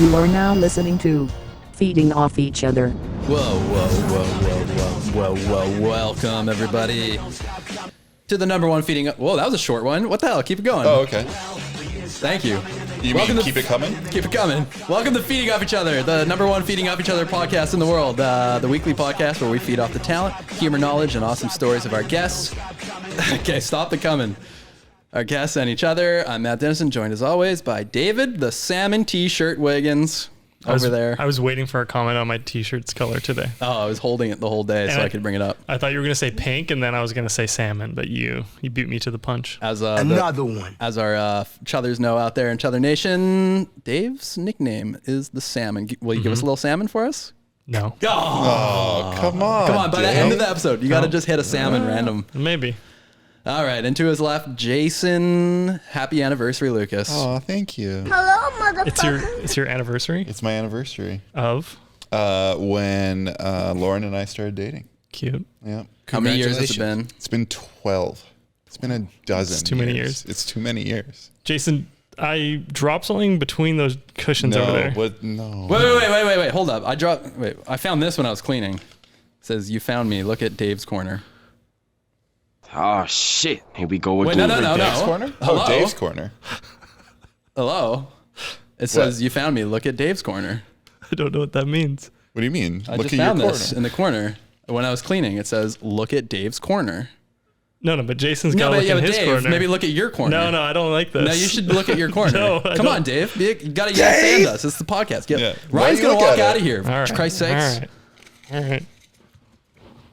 You are now listening to Feeding Off Each Other. Whoa. Welcome, everybody, to the number one feeding... Whoa, that was a short one. What the hell? Keep it going. Oh, okay. Thank you. You mean keep it coming? Keep it coming. Welcome to Feeding Off Each Other, the number one Feeding Off Each Other podcast in the world. The weekly podcast where we feed off the talent, humor, knowledge, and awesome stories of our guests. Okay, stop the coming. Our guests and each other. I'm Matt Dennison, joined as always by David, the salmon t-shirt Wiggins, over there. I was waiting for a comment on my t-shirt's color today. Oh, I was holding it the whole day so I could bring it up. I thought you were going to say pink, and then I was going to say salmon, but you beat me to the punch. As Another one. As our chuthers know out there in Chuther Nation, Dave's nickname is the salmon. Will you give us a little salmon for us? No. Oh, come on. Come on, by the end of the episode, you got to just hit a salmon random. Maybe. All right, and to his left, Jason. Happy anniversary, Lucas. Oh, thank you. Hello, motherfucker. It's your anniversary It's my anniversary. of When Lauren and I started dating. cute. Yeah. How many years has it been? It's been 12. It's been a dozen. It's too many years. It's too many years. Jason, I dropped something between those cushions over there. No. Wait. Hold up. I found this when I was cleaning. It says, you found me. Look at Dave's corner. Oh shit! Here we go Wait, again. no. Dave's corner? Hello? Oh, Dave's corner. Hello? It says, you found me. Look at Dave's corner. I don't know what that means. What do you mean? I Look just at your found corner. this in the corner. When I was cleaning, it says, look at Dave's corner. No, but Jason's got to look in his Dave, corner. maybe look at your corner. No, I don't like this. No, you should look at your corner. No, I Come don't. on, Dave. You gotta understand us. It's the podcast. Yeah. Why Ryan's do you gonna look walk at out it? of here. All right. For Christ's sakes. All right.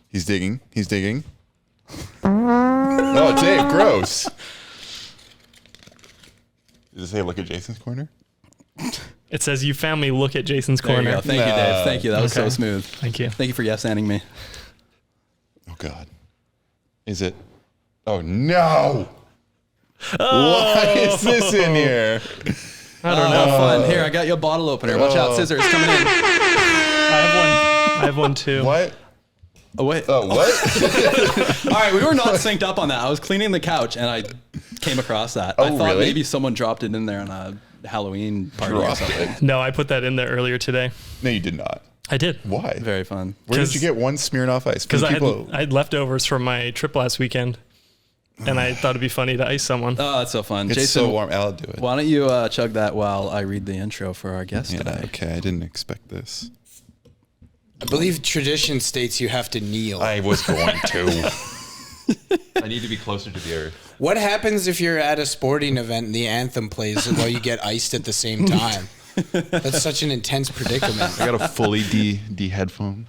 He's digging. Oh, Dave, gross. Does it say look at Jason's corner? It says you found me. Look at Jason's There you corner. go. Thank you, Dave. Thank you. That was so Okay. smooth. Thank you. Thank you for yes-anding me. Oh, God. Is it? Oh, no. Why is this in here? I don't know. Fun. Here, I got you a bottle opener. Watch out, scissors coming in. I have one too. What? Oh, wait. Oh, what? All right, we were not synced up on that. I was cleaning the couch and I came across that. Oh, I thought really? maybe someone dropped it in there on a Halloween party or Dropped something. No, I put that in there earlier today. No, you did not. I did. Why? Very fun. Where did 'Cause- you get one Smirnoff Ice? Because I People- had leftovers from my trip last weekend, and I thought it'd be funny to ice someone. Oh, that's so fun. It's Jason, so warm. I'll do it. why don't you chug that while I read the intro for our guest Yeah, today? okay. I didn't expect this. I believe tradition states you have to kneel. I was going to. I need to be closer to the earth. What happens if you're at a sporting event and the anthem plays while you get iced at the same time? That's such an intense predicament. I got a fully D headphone.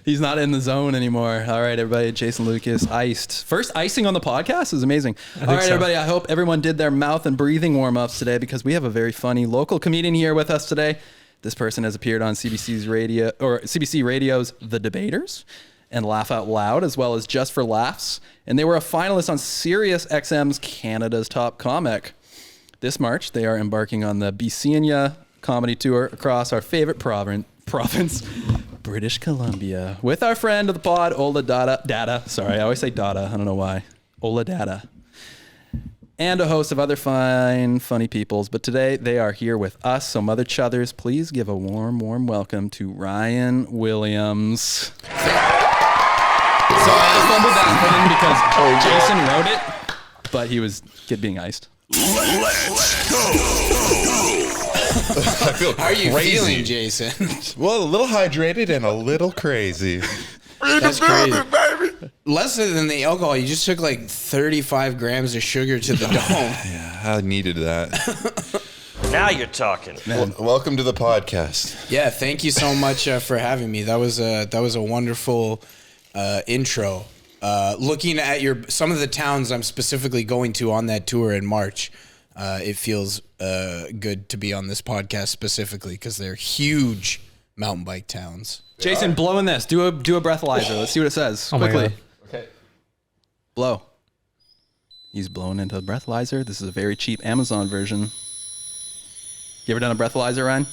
He's not in the zone anymore. All right, everybody. Jason Lucas, iced. First icing on the podcast is amazing. All right, so. everybody. I hope everyone did their mouth and breathing warm-ups today because we have a very funny local comedian here with us today. This person has appeared on CBC Radio's The Debaters and Laugh Out Loud, as well as Just for Laughs. And they were a finalist on Sirius XM's Canada's Top Comic. This March, they are embarking on the Bicenia comedy tour across our favorite province, British Columbia, with our friend of the pod, Ola Dada. Sorry, I always say Dada. I don't know why. Ola Dada. And a host of other fine, funny peoples. But today they are here with us. So Mother Chuthers, please give a warm welcome to Ryan Williams. So I fumbled that one because Jason wrote it, but he was being iced. Let's go. I feel How are you crazy. feeling, Jason? Well, a little hydrated and a little crazy. That's crazy. Less than the alcohol. You just took like 35 grams of sugar to the dome. Yeah, I needed that. Now you're talking. Welcome to the podcast. Yeah, thank you so much for having me. That was a wonderful intro. Looking at some of the towns I'm specifically going to on that tour in March, it feels good to be on this podcast specifically because they're huge mountain bike towns. Jason, blow in this. Do a breathalyzer. Let's see what it says. Oh my Quickly. God. Okay. Blow. He's blowing into the breathalyzer. This is a very cheap Amazon version. You ever done a breathalyzer, Ryan?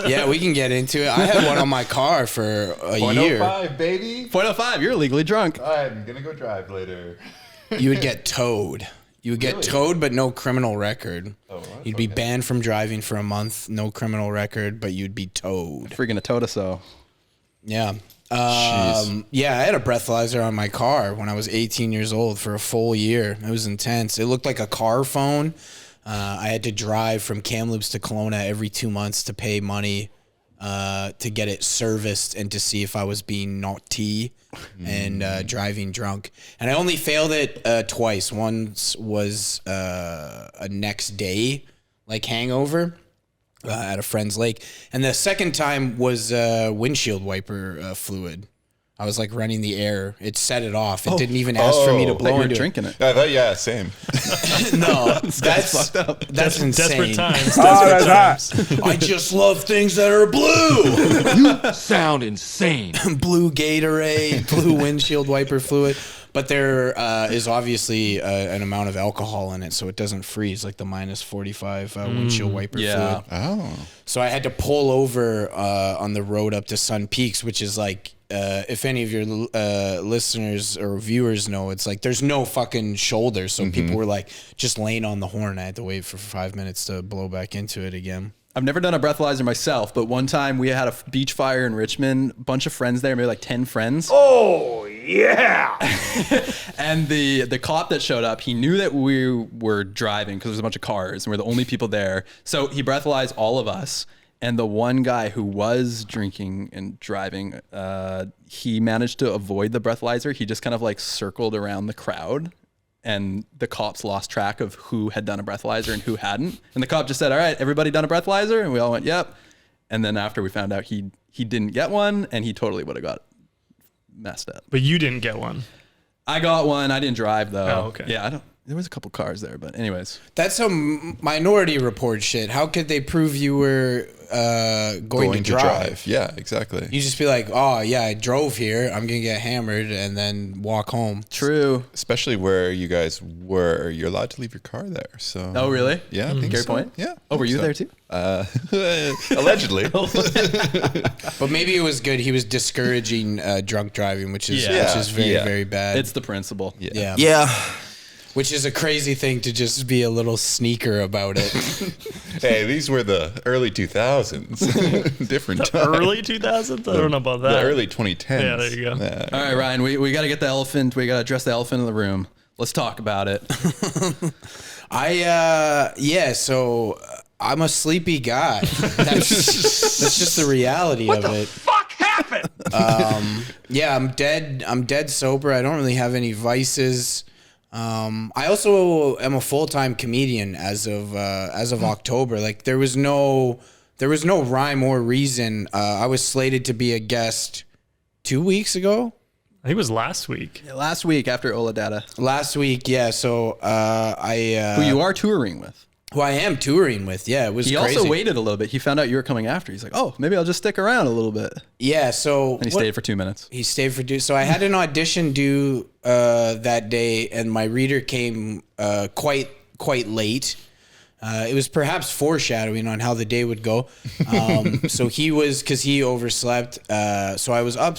Yeah, we can get into it. I had one on my car for a year. 0.05, baby. 0.05. You're legally drunk. I'm gonna go drive later. You would get towed. You would get towed, but no criminal record. You'd be banned from driving for a month, no criminal record, but you'd be towed. Freaking a Totoso. Yeah. Yeah, I had a breathalyzer on my car when I was 18 years old for a full year. It was intense. It looked like a car phone. I had to drive from Kamloops to Kelowna every 2 months to pay money to get it serviced and to see if I was being naughty and driving drunk. And I only failed it twice. Once was a next day, like hangover at a friend's lake. And the second time was windshield wiper fluid. I was like running the air. It set it off. It didn't even ask for me to blow into drinking it. I thought, yeah, same. No, that's fucked up. That's insane. Desperate times. Desperate times. I just love things that are blue. You sound insane. Blue Gatorade, blue windshield wiper fluid. But there is obviously an amount of alcohol in it, so it doesn't freeze like the minus 45 windshield wiper fluid. Oh. So I had to pull over on the road up to Sun Peaks, which is like, if any of your listeners or viewers know, it's like there's no fucking shoulder. So people were like just laying on the horn. I had to wait for 5 minutes to blow back into it again. I've never done a breathalyzer myself, but one time we had a beach fire in Richmond, a bunch of friends there, maybe like 10 friends. Oh, yeah. And the cop that showed up, he knew that we were driving because there was a bunch of cars and we're the only people there. So he breathalyzed all of us. And the one guy who was drinking and driving, he managed to avoid the breathalyzer. He just kind of like circled around the crowd, and the cops lost track of who had done a breathalyzer and who hadn't. And the cop just said, all right, everybody done a breathalyzer? And we all went, yep. And then after we found out he didn't get one, and he totally would have got messed up. But you didn't get one. I got one. I didn't drive though. Oh, okay. Yeah, there was a couple cars there, but anyways. That's some Minority Report shit. How could they prove you were going to drive? Yeah, exactly. You just be like, oh yeah, I drove here. I'm gonna get hammered and then walk home. True. Especially where you guys were, you're allowed to leave your car there. So. Oh really? Yeah, I think Great so. point. Yeah. Oh, were you there too? Allegedly. But maybe it was good. He was discouraging drunk driving, which is very bad. It's the principle. Yeah. Which is a crazy thing to just be a little sneaker about it. Hey, these were the early 2000s. Different time. Early 2000s? I don't know about that. The early 2010s. Yeah, there you go. All right, Ryan, we got to get the elephant. We got to address the elephant in the room. Let's talk about it. So I'm a sleepy guy. That's just the reality of it. What the fuck happened? I'm dead sober. I don't really have any vices. I also am a full-time comedian as of October. Like there was no rhyme or reason. I was slated to be a guest 2 weeks ago. I think it was last week. Yeah, last week after Oladata. Last week, yeah. So who you are touring with. Who I am touring with, yeah. It was He crazy. also waited a little bit. He found out you were coming after. He's like, oh, maybe I'll just stick around a little bit. Yeah, so... And he stayed for 2 minutes. He stayed for 2. So I had an audition due that day, and my reader came quite late. It was perhaps foreshadowing on how the day would go. So he was... Because he overslept. So I was up...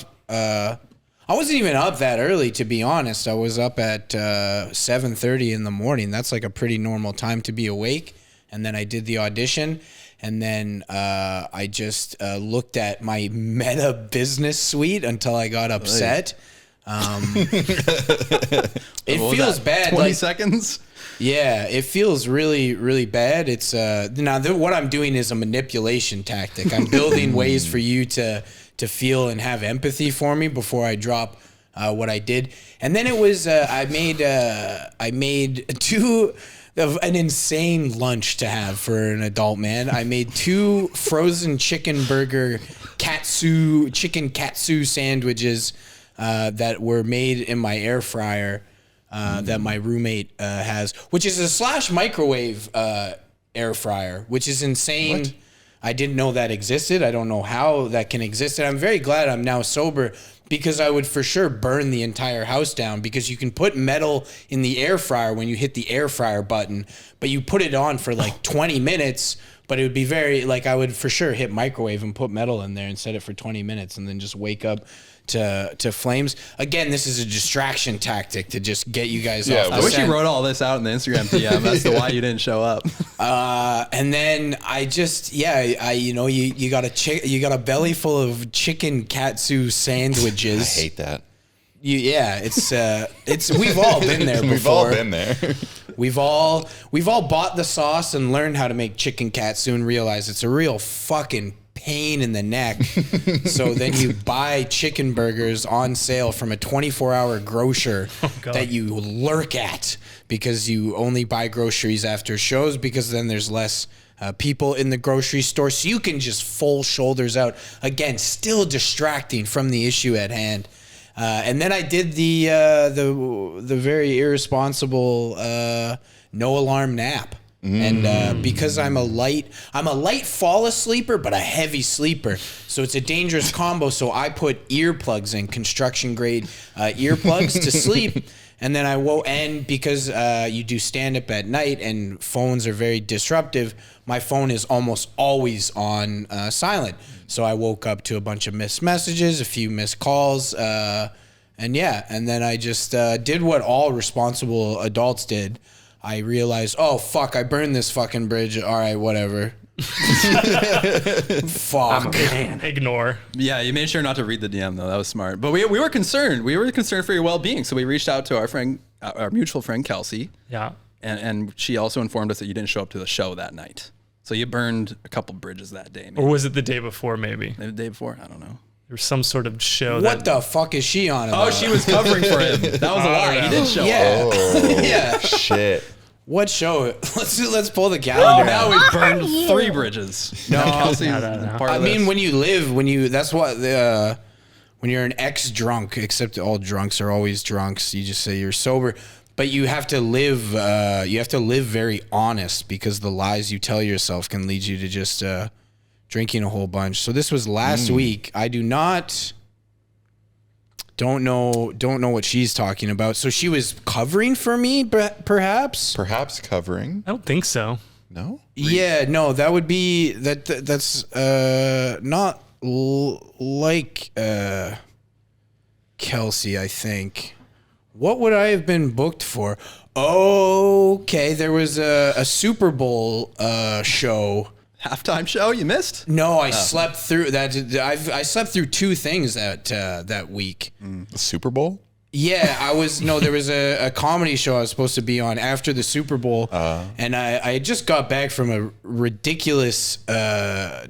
I wasn't even up that early, to be honest. I was up at 7:30 in the morning. That's like a pretty normal time to be awake. And then I did the audition. And then I just looked at my Meta business suite until I got upset. It feels bad. 20 seconds? Yeah, it feels really, really bad. It's what I'm doing is a manipulation tactic. I'm building ways for you to feel and have empathy for me before I drop what I did. And then it was I made an insane lunch to have for an adult man. I made 2 frozen chicken burger chicken katsu sandwiches that were made in my air fryer that my roommate has, which is a /microwave air fryer, which is insane. What? I didn't know that existed. I don't know how that can exist. And I'm very glad I'm now sober, because I would for sure burn the entire house down, because you can put metal in the air fryer when you hit the air fryer button, but you put it on for like 20 minutes, but it would be very, like, I would for sure hit microwave and put metal in there and set it for 20 minutes and then just wake up to flames. Again, this is a distraction tactic to just get you guys Yeah, off. I the wish you scent. wrote all this out in the Instagram DM as to why you didn't show up. And then I just, you know, you got a belly full of chicken katsu sandwiches. I hate that. It's we've all been there before. We've all been there. We've all bought the sauce and learned how to make chicken katsu and realize it's a real fucking pain in the neck. So then you buy chicken burgers on sale from a 24-hour grocer that you lurk at because you only buy groceries after shows because then there's less people in the grocery store. So you can just full shoulders out. Again, still distracting from the issue at hand. And then I did the very irresponsible no alarm nap. And because I'm a light fall sleeper, but a heavy sleeper. So it's a dangerous combo. So I put earplugs in, construction grade earplugs to sleep. And then I woke, and because you do stand up at night and phones are very disruptive, my phone is almost always on silent. So I woke up to a bunch of missed messages, a few missed calls, and then I just did what all responsible adults did. I realized, oh fuck, I burned this fucking bridge. All right, whatever. Fuck. Ignore. Yeah, you made sure not to read the DM though. That was smart. But we were concerned. We were concerned for your well-being, so we reached out to our mutual friend Kelsey. Yeah. And she also informed us that you didn't show up to the show that night. So you burned a couple bridges that day. Maybe. Or was it the day before, maybe? Maybe the day before? I don't know. There was some sort of show What the fuck is she on about? Oh, she was covering for him. That was a lie. He did show up. Yeah. Oh, Yeah. shit. What show? Let's pull the Oh, calendar now out. we've burned 3 bridges. No. Kelsey's No. part I of mean, this. that's what when you're an ex-drunk, except all drunks are always drunks. You just say you're sober, but you have to live very honest because the lies you tell yourself can lead you to just drinking a whole bunch. So this was last week. I don't know what she's talking about. So she was covering for me, perhaps. Perhaps covering. I don't think so. No? Yeah, no, that would be that's not like Kelsey, I think. What would I have been booked for? Okay, there was a Super Bowl show. Halftime show you missed? No, I slept through that. I slept through 2 things that week. The Super Bowl? Yeah, there was a comedy show I was supposed to be on after the Super Bowl, and I had just got back from a ridiculous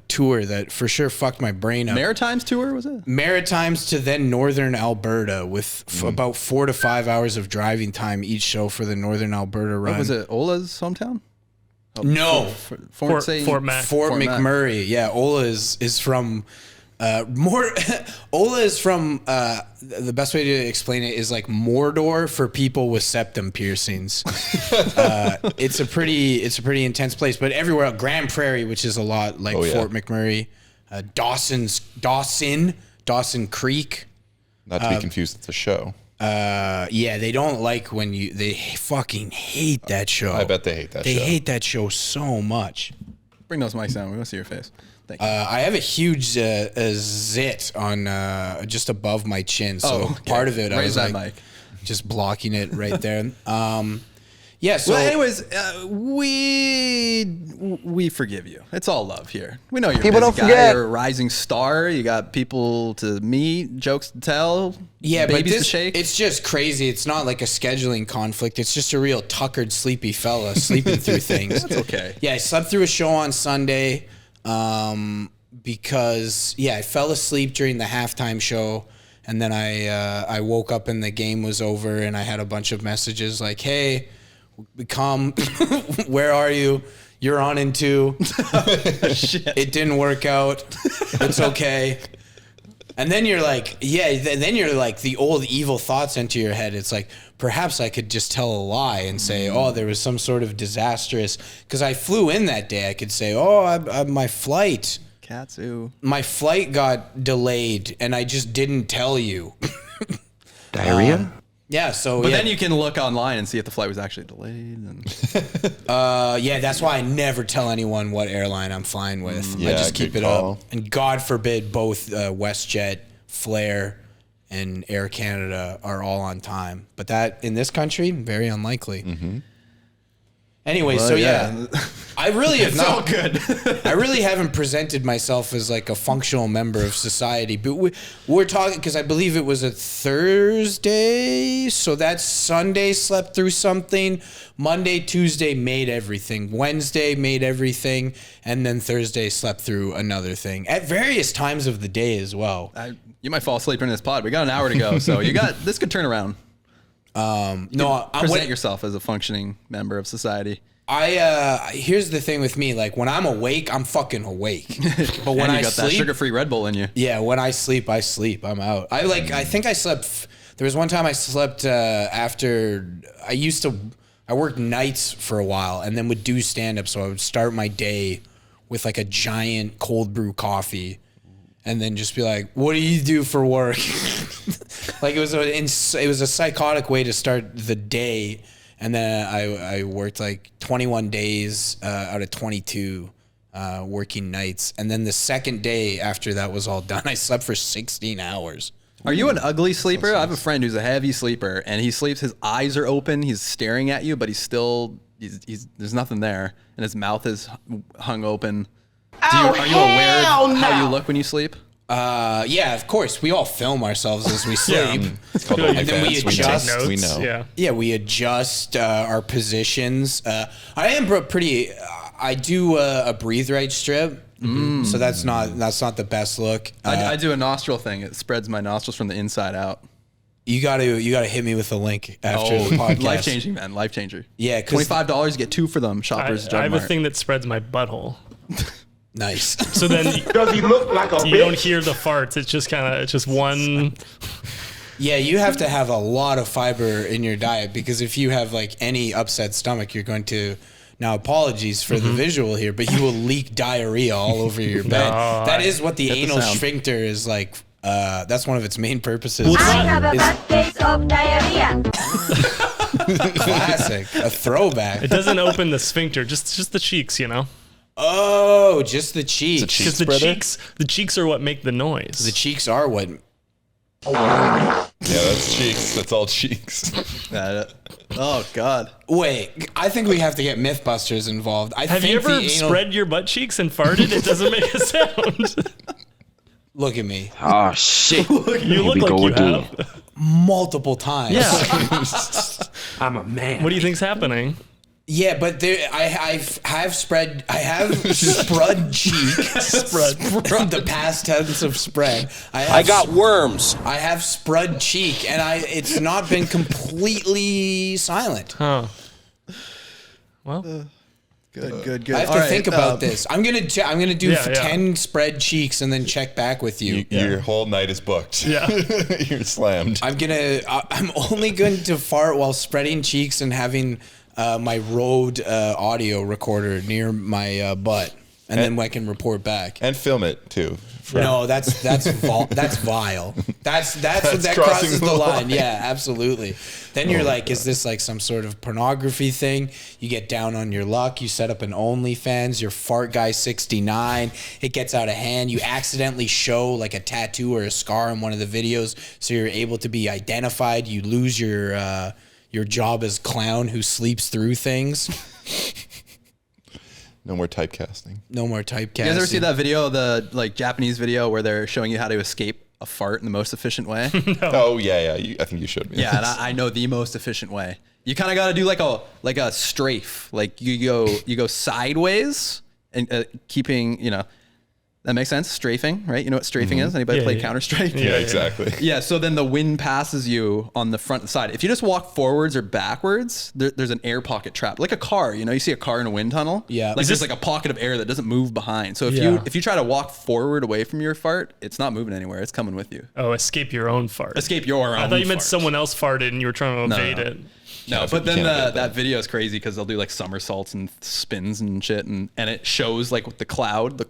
tour that for sure fucked my brain up. Maritimes tour, was it? Maritimes to then northern Alberta with about 4 to 5 hours of driving time each show for the northern Alberta run. What was it, Ola's hometown? No, Fort Mac. Fort Mac. McMurray. Yeah, Ola is from Ola is from the best way to explain it is like Mordor for people with septum piercings. It's a pretty intense place, but everywhere else, Grand Prairie, which is a lot like Fort McMurray, Dawson Creek. Not to be confused with the show. Yeah, they don't like when they fucking hate that show. I bet they hate that show. They hate that show so much. Bring those mics down. We want to see your face. Thank you. I have a huge zit on just above my chin, so okay. part of it I Raise was that like mic. just blocking it right there. Yeah. So, Well, anyways, we forgive you. It's all love here. We know you're People a busy don't guy. forget. You're a rising star. You got people to meet, jokes to tell, yeah, but babies to this, shake. it's just crazy. It's not like a scheduling conflict. It's just a real tuckered, sleepy fella sleeping through things. That's okay. Yeah, I slept through a show on Sunday because I fell asleep during the halftime show, and then I woke up and the game was over, and I had a bunch of messages like, "Hey, we come. Where are you? You're on in 2. It didn't work out. It's okay." And then you're like, then you're like the old evil thoughts enter your head. It's like, perhaps I could just tell a lie and say, oh, there was some sort of disastrous, because I flew in that day. I could say, my flight got delayed and I just didn't tell you. Diarrhea? Yeah, so But then you can look online and see if the flight was actually delayed. And that's why I never tell anyone what airline I'm flying with. I Yeah, just keep good it call. up. And God forbid both WestJet, Flair, and Air Canada are all on time. But that in this country, very unlikely. Mm-hmm. Anyway, Well, so yeah. I really have So not. good. I really haven't presented myself as like a functional member of society, but we're talking because I believe it was a Thursday, so that Sunday slept through something. Monday, Tuesday made everything. Wednesday made everything, and then Thursday slept through another thing at various times of the day as well. You might fall asleep in this pod. We got an hour to go, so this could turn around. No, Present yourself as a functioning member of society. Here's the thing with me, like when I'm awake, I'm fucking awake. But when And you I got that sleep, sugar-free Red Bull in you. yeah, when I sleep, I'm out. I think I slept. There was one time I slept after I worked nights for a while and then would do stand up. So I would start my day with like a giant cold brew coffee and then just be like, what do you do for work? Like it was a psychotic way to start the day. And then I worked like 21 days out of 22 working nights. And then the second day after that was all done, I slept for 16 hours. Are you an ugly sleeper? I have a friend who's a heavy sleeper, and he sleeps. His eyes are open. He's staring at you, but he's there's nothing there, and his mouth is hung open. Are you aware of how you look when you sleep? Yeah, of course. We all film ourselves as we sleep. It's called And then we OnlyFans. adjust. We know. Yeah. Yeah, we adjust our positions. I am pretty. I do a breathe right strip, so that's not the best look. I do a nostril thing. It spreads my nostrils from the inside out. You gotta hit me with a link after the podcast. Life changing, man. Life changer. Yeah, 'cause- $25, you get 2 for them. Shoppers. I have a Jugmart. thing that spreads my butthole. Nice. So then Does he look like a you don't bitch? hear the farts. It's just one. Yeah, you have to have a lot of fiber in your diet because if you have like any upset stomach, you're going to. Now, apologies for the visual here, but you will leak diarrhea all over your bed. That is what the Get the anal sound. sphincter is like. That's one of its main purposes. Well, I have a bad case of diarrhea. Classic, a throwback. It doesn't open the sphincter, just the cheeks, you know. Oh, just the cheeks. Because the cheeks are what make the noise. The cheeks are what. Yeah, that's cheeks. That's all cheeks. Oh God. Wait, I think we have to get MythBusters involved. Have you ever spread your butt cheeks and farted? It doesn't make a sound. Look at me. Oh shit. You Here look we like go you again. have. Multiple times. Yeah. I'm a man. What do you think's happening? Yeah, but I have spread cheek. Spread the past tense of spread. I got worms. I have spread cheek, and it's not been completely silent. Huh. Well, Good. I have to think about this. I'm gonna do Yeah, yeah. 10 spread cheeks and then check back with you. Your whole night is booked. Yeah. You're slammed. I'm only going to fart while spreading cheeks and having my Rode audio recorder near my butt, and then I can report back. And film it too. No, that's vile. That crossing crosses the the line. line. Yeah, absolutely. Then you're like, is this like some sort of pornography thing? You get down on your luck. You set up an OnlyFans. You're Fart Guy 69. It gets out of hand. You accidentally show like a tattoo or a scar in one of the videos, so you're able to be identified. You lose your job as clown who sleeps through things. No more typecasting. No more typecasting. You guys ever see that video, the like Japanese video where they're showing you how to escape a fart in the most efficient way? Oh yeah. I think you showed me. Yeah, and I know the most efficient way. You kind of got to do like a strafe. Like you go sideways and keeping, that makes sense. Strafing, right? You know what strafing is? Anybody Yeah, play yeah. Counter-Strike? Yeah, exactly. Yeah, so then the wind passes you on the front side. If you just walk forwards or backwards, there's an air pocket trap. Like a car, you see a car in a wind tunnel? Yeah. Like there's like a pocket of air that doesn't move behind. So Yeah. if you try to walk forward away from your fart, it's not moving anywhere. It's coming with you. Oh, escape your own fart. Escape your own I thought you meant fart. someone else farted and you were trying to evade it. No, Can't- but then you can't evade that video is crazy because they'll do like somersaults and spins and shit, and it shows like with the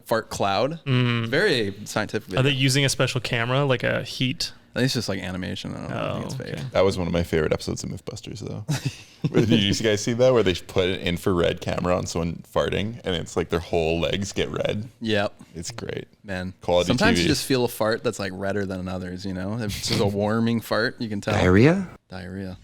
fart cloud. Very scientific video. Are they using a special camera, like a heat? I think it's just like animation. I don't know. I think it's Oh, fake. okay. That was one of my favorite episodes of MythBusters, though. Did you guys see that where they put an infrared camera on someone farting, and it's like their whole legs get red? Yep. It's great. Man, Quality sometimes TV. you just feel a fart that's like redder than others, you know? If it's just a warming fart, you can tell. Diarrhea? Diarrhea.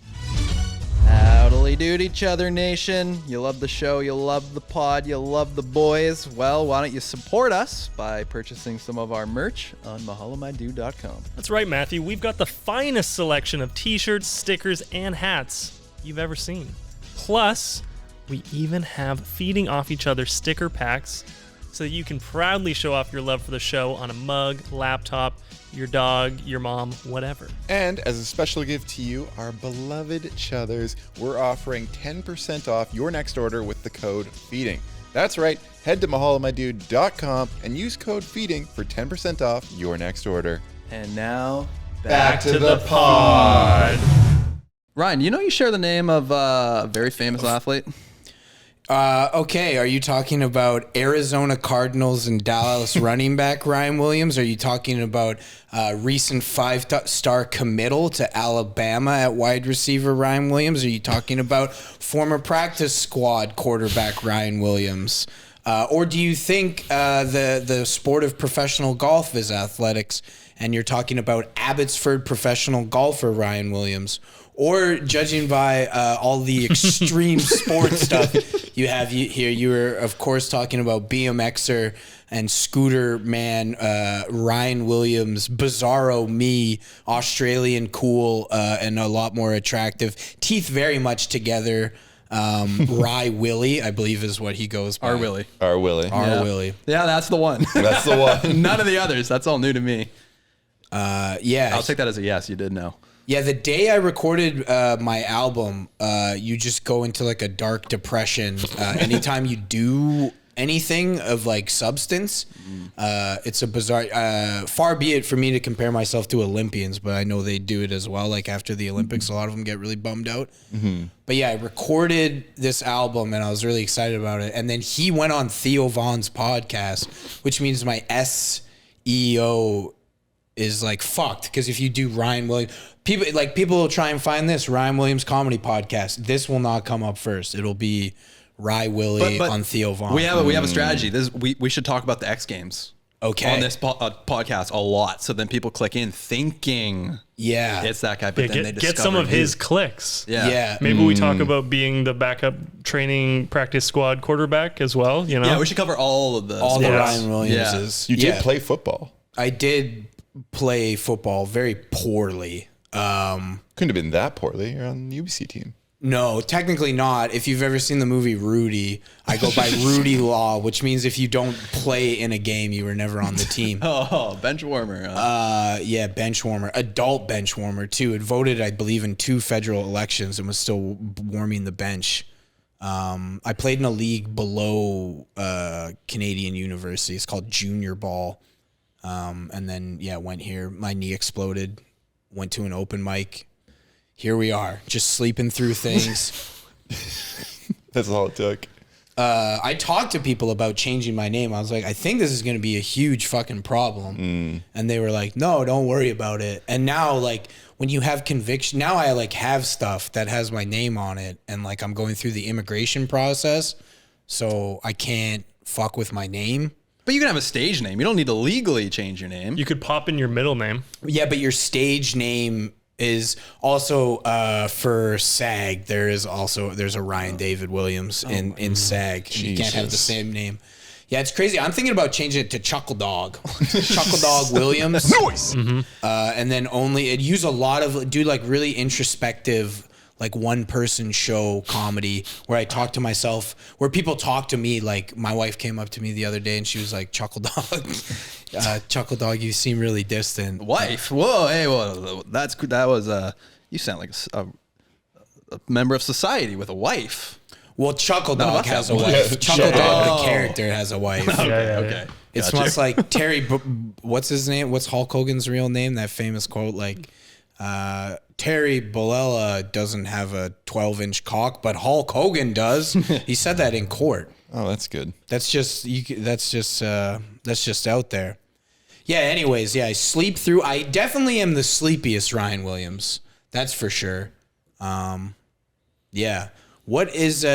Howdily dood each other, nation. You love the show, you love the pod, you love the boys. Well, why don't you support us by purchasing some of our merch on mahalamydude.com. That's right, Matthew. We've got the finest selection of t-shirts, stickers, and hats you've ever seen. Plus, we even have feeding off each other sticker packs so that you can proudly show off your love for the show on a mug, laptop, your dog, your mom, whatever. And as a special gift to you, our beloved Chuthers, we're offering 10% off your next order with the code FEEDING. That's right. Head to mahalamydude.com and use code FEEDING for 10% off your next order. And now, Back to the pod. Ryan, you know you share the name of a very famous athlete? Okay, are you talking about Arizona Cardinals and Dallas running back Ryan Williams? Are you talking about recent 5-star committal to Alabama at wide receiver Ryan Williams? Are you talking about former practice squad quarterback Ryan Williams? Or do you think the sport of professional golf is athletics and you're talking about Abbotsford professional golfer Ryan Williams? Or judging by all the extreme sports stuff you have here, you were, of course, talking about BMXer and scooter man Ryan Williams, bizarro me, Australian cool, and a lot more attractive. Teeth very much together. Rye Willie, I believe is what he goes by. R. Willie. Our Willie. Willie. Yeah, that's the one. That's the one. None of the others. That's all new to me. Yeah. I'll take that as a yes. You did know. Yeah, the day I recorded my album, you just go into like a dark depression. Anytime you do anything of like substance, it's a bizarre. Far be it for me to compare myself to Olympians, but I know they do it as well. Like after the Olympics, a lot of them get really bummed out. But yeah, I recorded this album and I was really excited about it. And then he went on Theo Vaughn's podcast, which means my SEO is like fucked, because if you do Ryan Williams, people will try and find this Ryan Williams comedy podcast. This will not come up first. It'll be Rye Willie But on Theo Vaughn. We have a strategy. We should talk about the X Games. Okay. On this podcast a lot, so then people click in thinking it's that guy, but then they get some of discover his clicks. Yeah. Maybe we talk about being the backup training practice squad quarterback as well. You know, Yeah, we should cover all of the the sports. Ryan Williamses. You did play football. I did play football very poorly. Couldn't have been that poorly. You're on the UBC team. No, technically not. If you've ever seen the movie Rudy, I go by Rudy Law, which means if you don't play in a game, you were never on the team. Oh, bench warmer. Yeah, bench warmer, adult bench warmer too. It voted, I believe, in 2 federal elections and was still warming the bench. I played in a league below Canadian University. It's called Junior Ball. And then, went here. My knee exploded. Went to an open mic. Here we are, just sleeping through things. That's all it took. I talked to people about changing my name. I was like, I think this is going to be a huge fucking problem. And they were like, no, don't worry about it. And now, like, when you have conviction, now I like have stuff that has my name on it. And like, I'm going through the immigration process. So I can't fuck with my name. But you can have a stage name. You don't need to legally change your name. you could pop in your middle name. Yeah, but your stage name is also for SAG. There's a Ryan David Williams in SAG. And you can't have the same name. Yeah, it's crazy. I'm thinking about changing it to Chuckle Dog. Chuckle Dog Williams. Nice. And then it'd use a lot of, do like really introspective, like one person show comedy where I talk to myself, where people talk to me. Like my wife came up to me the other day and she was like, Chuckle Dog, Chuckle Dog, you seem really distant. Wife. Whoa, hey, whoa. That was you sound like a member of society with a wife. Well, Chuckle Dog has a one. wife. Chuckle Dog, the character, has a wife. Okay. It's Gotcha. much like Terry, what's his name? What's Hulk Hogan's real name? That famous quote, like, Terry Bollea doesn't have a 12-inch cock, but Hulk Hogan does. He said that in court. Oh, that's good. That's just out there. Yeah. Anyways, I sleep through. I definitely am the sleepiest Ryan Williams. That's for sure. Yeah. What is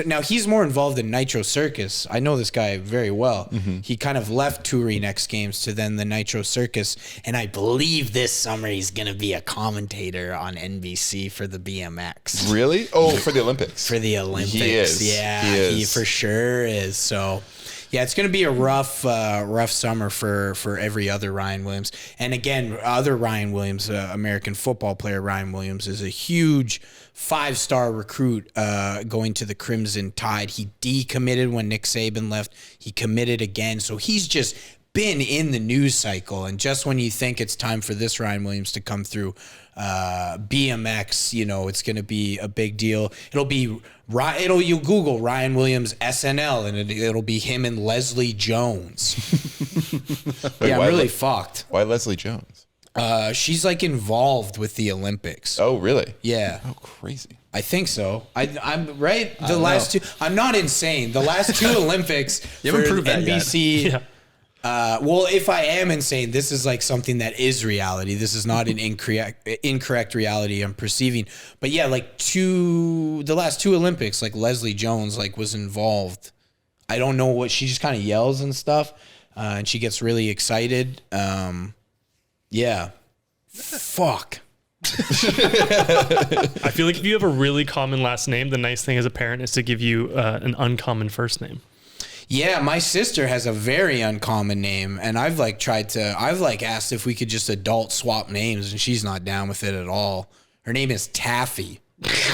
now he's more involved in Nitro Circus. I know this guy very well. He kind of left touring X Games to then the Nitro Circus, and I believe this summer he's going to be a commentator on NBC for the BMX. Really? Oh, for the Olympics. For the Olympics. He is. Yeah, He is. he for sure is. So yeah, it's going to be a rough summer for every other Ryan Williams. And again, other Ryan Williams, American football player Ryan Williams, is a huge 5-star recruit going to the Crimson Tide. He decommitted when Nick Saban left. He committed again. So he's just been in the news cycle. And just when you think it's time for this Ryan Williams to come through, BMX, it's going to be a big deal. You Google Ryan Williams SNL and it'll be him and Leslie Jones. Wait, yeah, I'm really fucked. Why Leslie Jones? She's like involved with the Olympics. Oh, really? Yeah. Oh, crazy. I think so. I'm right. The last two, I'm not insane. The last two Olympics You haven't for proved that yet. NBC. Yeah. Well, if I am insane, this is like something that is reality. This is not an incorrect reality I'm perceiving. But yeah, like the last two Olympics, like Leslie Jones like was involved. I don't know what she just kind of yells and stuff, and she gets really excited. Yeah, fuck. I feel like if you have a really common last name, the nice thing as a parent is to give you an uncommon first name. Yeah, my sister has a very uncommon name, and I've asked if we could just adult swap names, and she's not down with it at all. Her name is Taffy.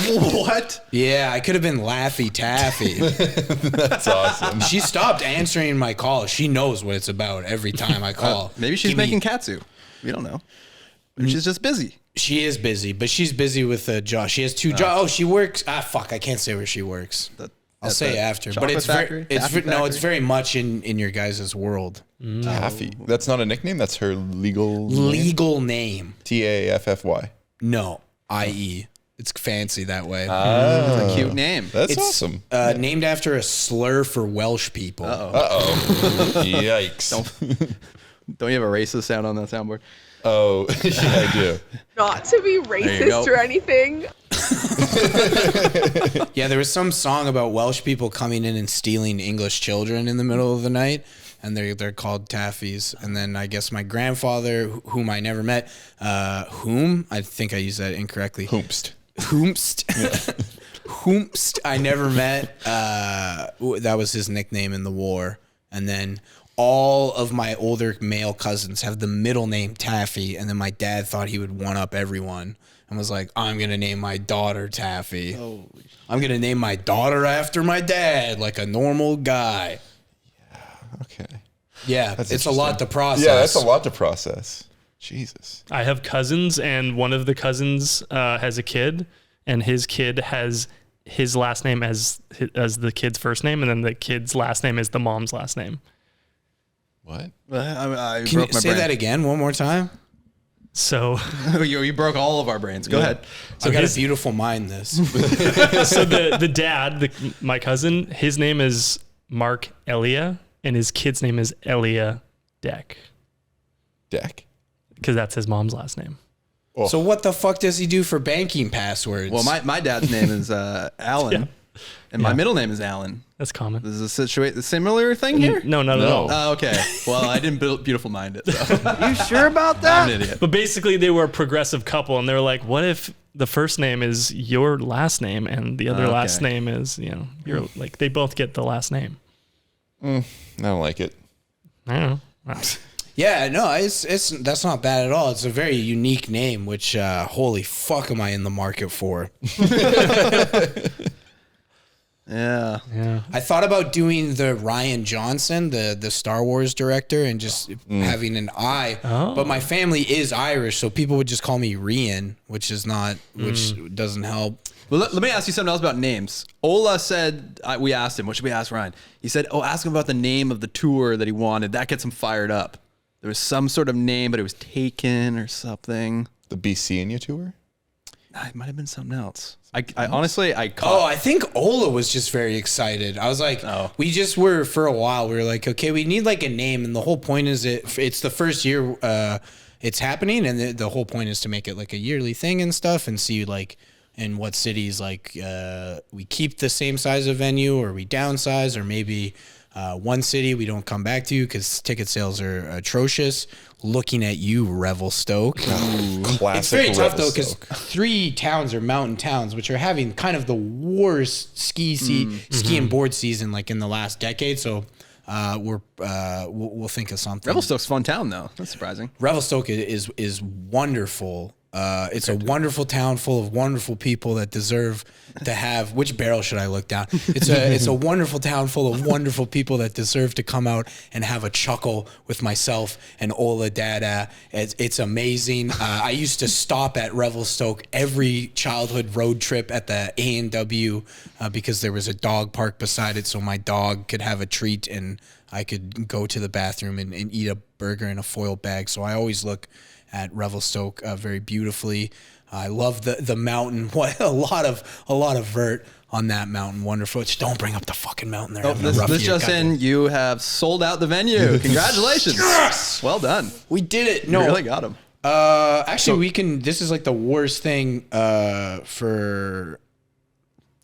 What? Yeah, I could have been Laffy Taffy. That's awesome. She stopped answering my calls. She knows what it's about every time I call. Maybe she's making katsu. We don't know. Maybe she's just busy. She is busy, but she's busy with a job. She has two jobs. Oh, she works. Fuck, I can't say where she works. I'll say after, but it's it's very much in your guys' world. Taffy. That's not a nickname. That's her legal name. Taffy. No, IE. It's fancy that way. It's a cute name. That's It's awesome. Named after a slur for Welsh people. Yikes. Don't you have a racist sound on that soundboard? Oh, yeah, I do. Not to be racist or anything. Yeah, there was some song about Welsh people coming in and stealing English children in the middle of the night, and they're called Taffies. And then I guess my grandfather, whom I never met, I think I used that incorrectly. Hoomst. Hoomst, I never met. That was his nickname in the war. And then all of my older male cousins have the middle name Taffy, and then my dad thought he would one up everyone and was like, I'm going to name my daughter Taffy. I'm going to name my daughter after my dad, like a normal guy. Yeah, okay. Yeah, it's a lot to process. Yeah, that's a lot to process. Jesus. I have cousins, and one of the cousins has a kid, and his kid has his last name as the kid's first name, and then the kid's last name is the mom's last name. What? I Can you say that again one more time? So you broke all of our brains. Go ahead. So I got a beautiful mind, this. So the dad, my cousin, his name is Mark Elia, and his kid's name is Elia Deck. Deck? Because that's his mom's last name. Oh. So what the fuck does he do for banking passwords? Well, my dad's name is Alan, and my middle name is Alan. That's common. Is this a similar thing here? No, not at all. Oh, okay. Well, I didn't beautiful mind it. So. You sure about that? I'm an idiot. But basically, they were a progressive couple, and they were like, what if the first name is your last name, and the other last name is, you're like, they both get the last name. I don't like it. I don't know. Yeah, no, it's that's not bad at all. It's a very unique name, which holy fuck am I in the market for? Yeah. I thought about doing the Rian Johnson, the Star Wars director, and just having an I. Oh. But my family is Irish, so people would just call me Rian, which doesn't help. Well, let me ask you something else about names. Ola said, we asked him, what should we ask Ryan? He said, ask him about the name of the tour that he wanted. That gets him fired up. There was some sort of name, but it was taken or something. The BC in your tour? It might have been something else. I honestly, I think Ola was just very excited. I was like, we just were, for a while, we were like, okay, we need like a name. And the whole point is it's the first year it's happening. And the whole point is to make it like a yearly thing and stuff and see like, in what cities like we keep the same size of venue or we downsize, or maybe one city we don't come back to because ticket sales are atrocious. Looking at you, Revelstoke. Classic. It's very tough though because Revelstoke. 3 towns are mountain towns, which are having kind of the worst ski and board season like in the last decade. So we'll think of something. Revelstoke's a fun town, though. That's surprising. Revelstoke is wonderful. It's a wonderful town full of wonderful people that deserve to have. Which barrel should I look down? It's a wonderful town full of wonderful people that deserve to come out and have a chuckle with myself and Ola Dada. It's amazing. I used to stop at Revelstoke every childhood road trip at the A&W because there was a dog park beside it, so my dog could have a treat and I could go to the bathroom and eat a burger in a foil bag. So I always look at Revelstoke very beautifully. I love the mountain. What a lot of vert on that mountain. Wonderful. Just don't bring up the fucking mountain there. This just in, you have sold out the venue. Congratulations. Yes! Well done. We did it. You No, really got him. Actually, we can. This is like the worst thing for.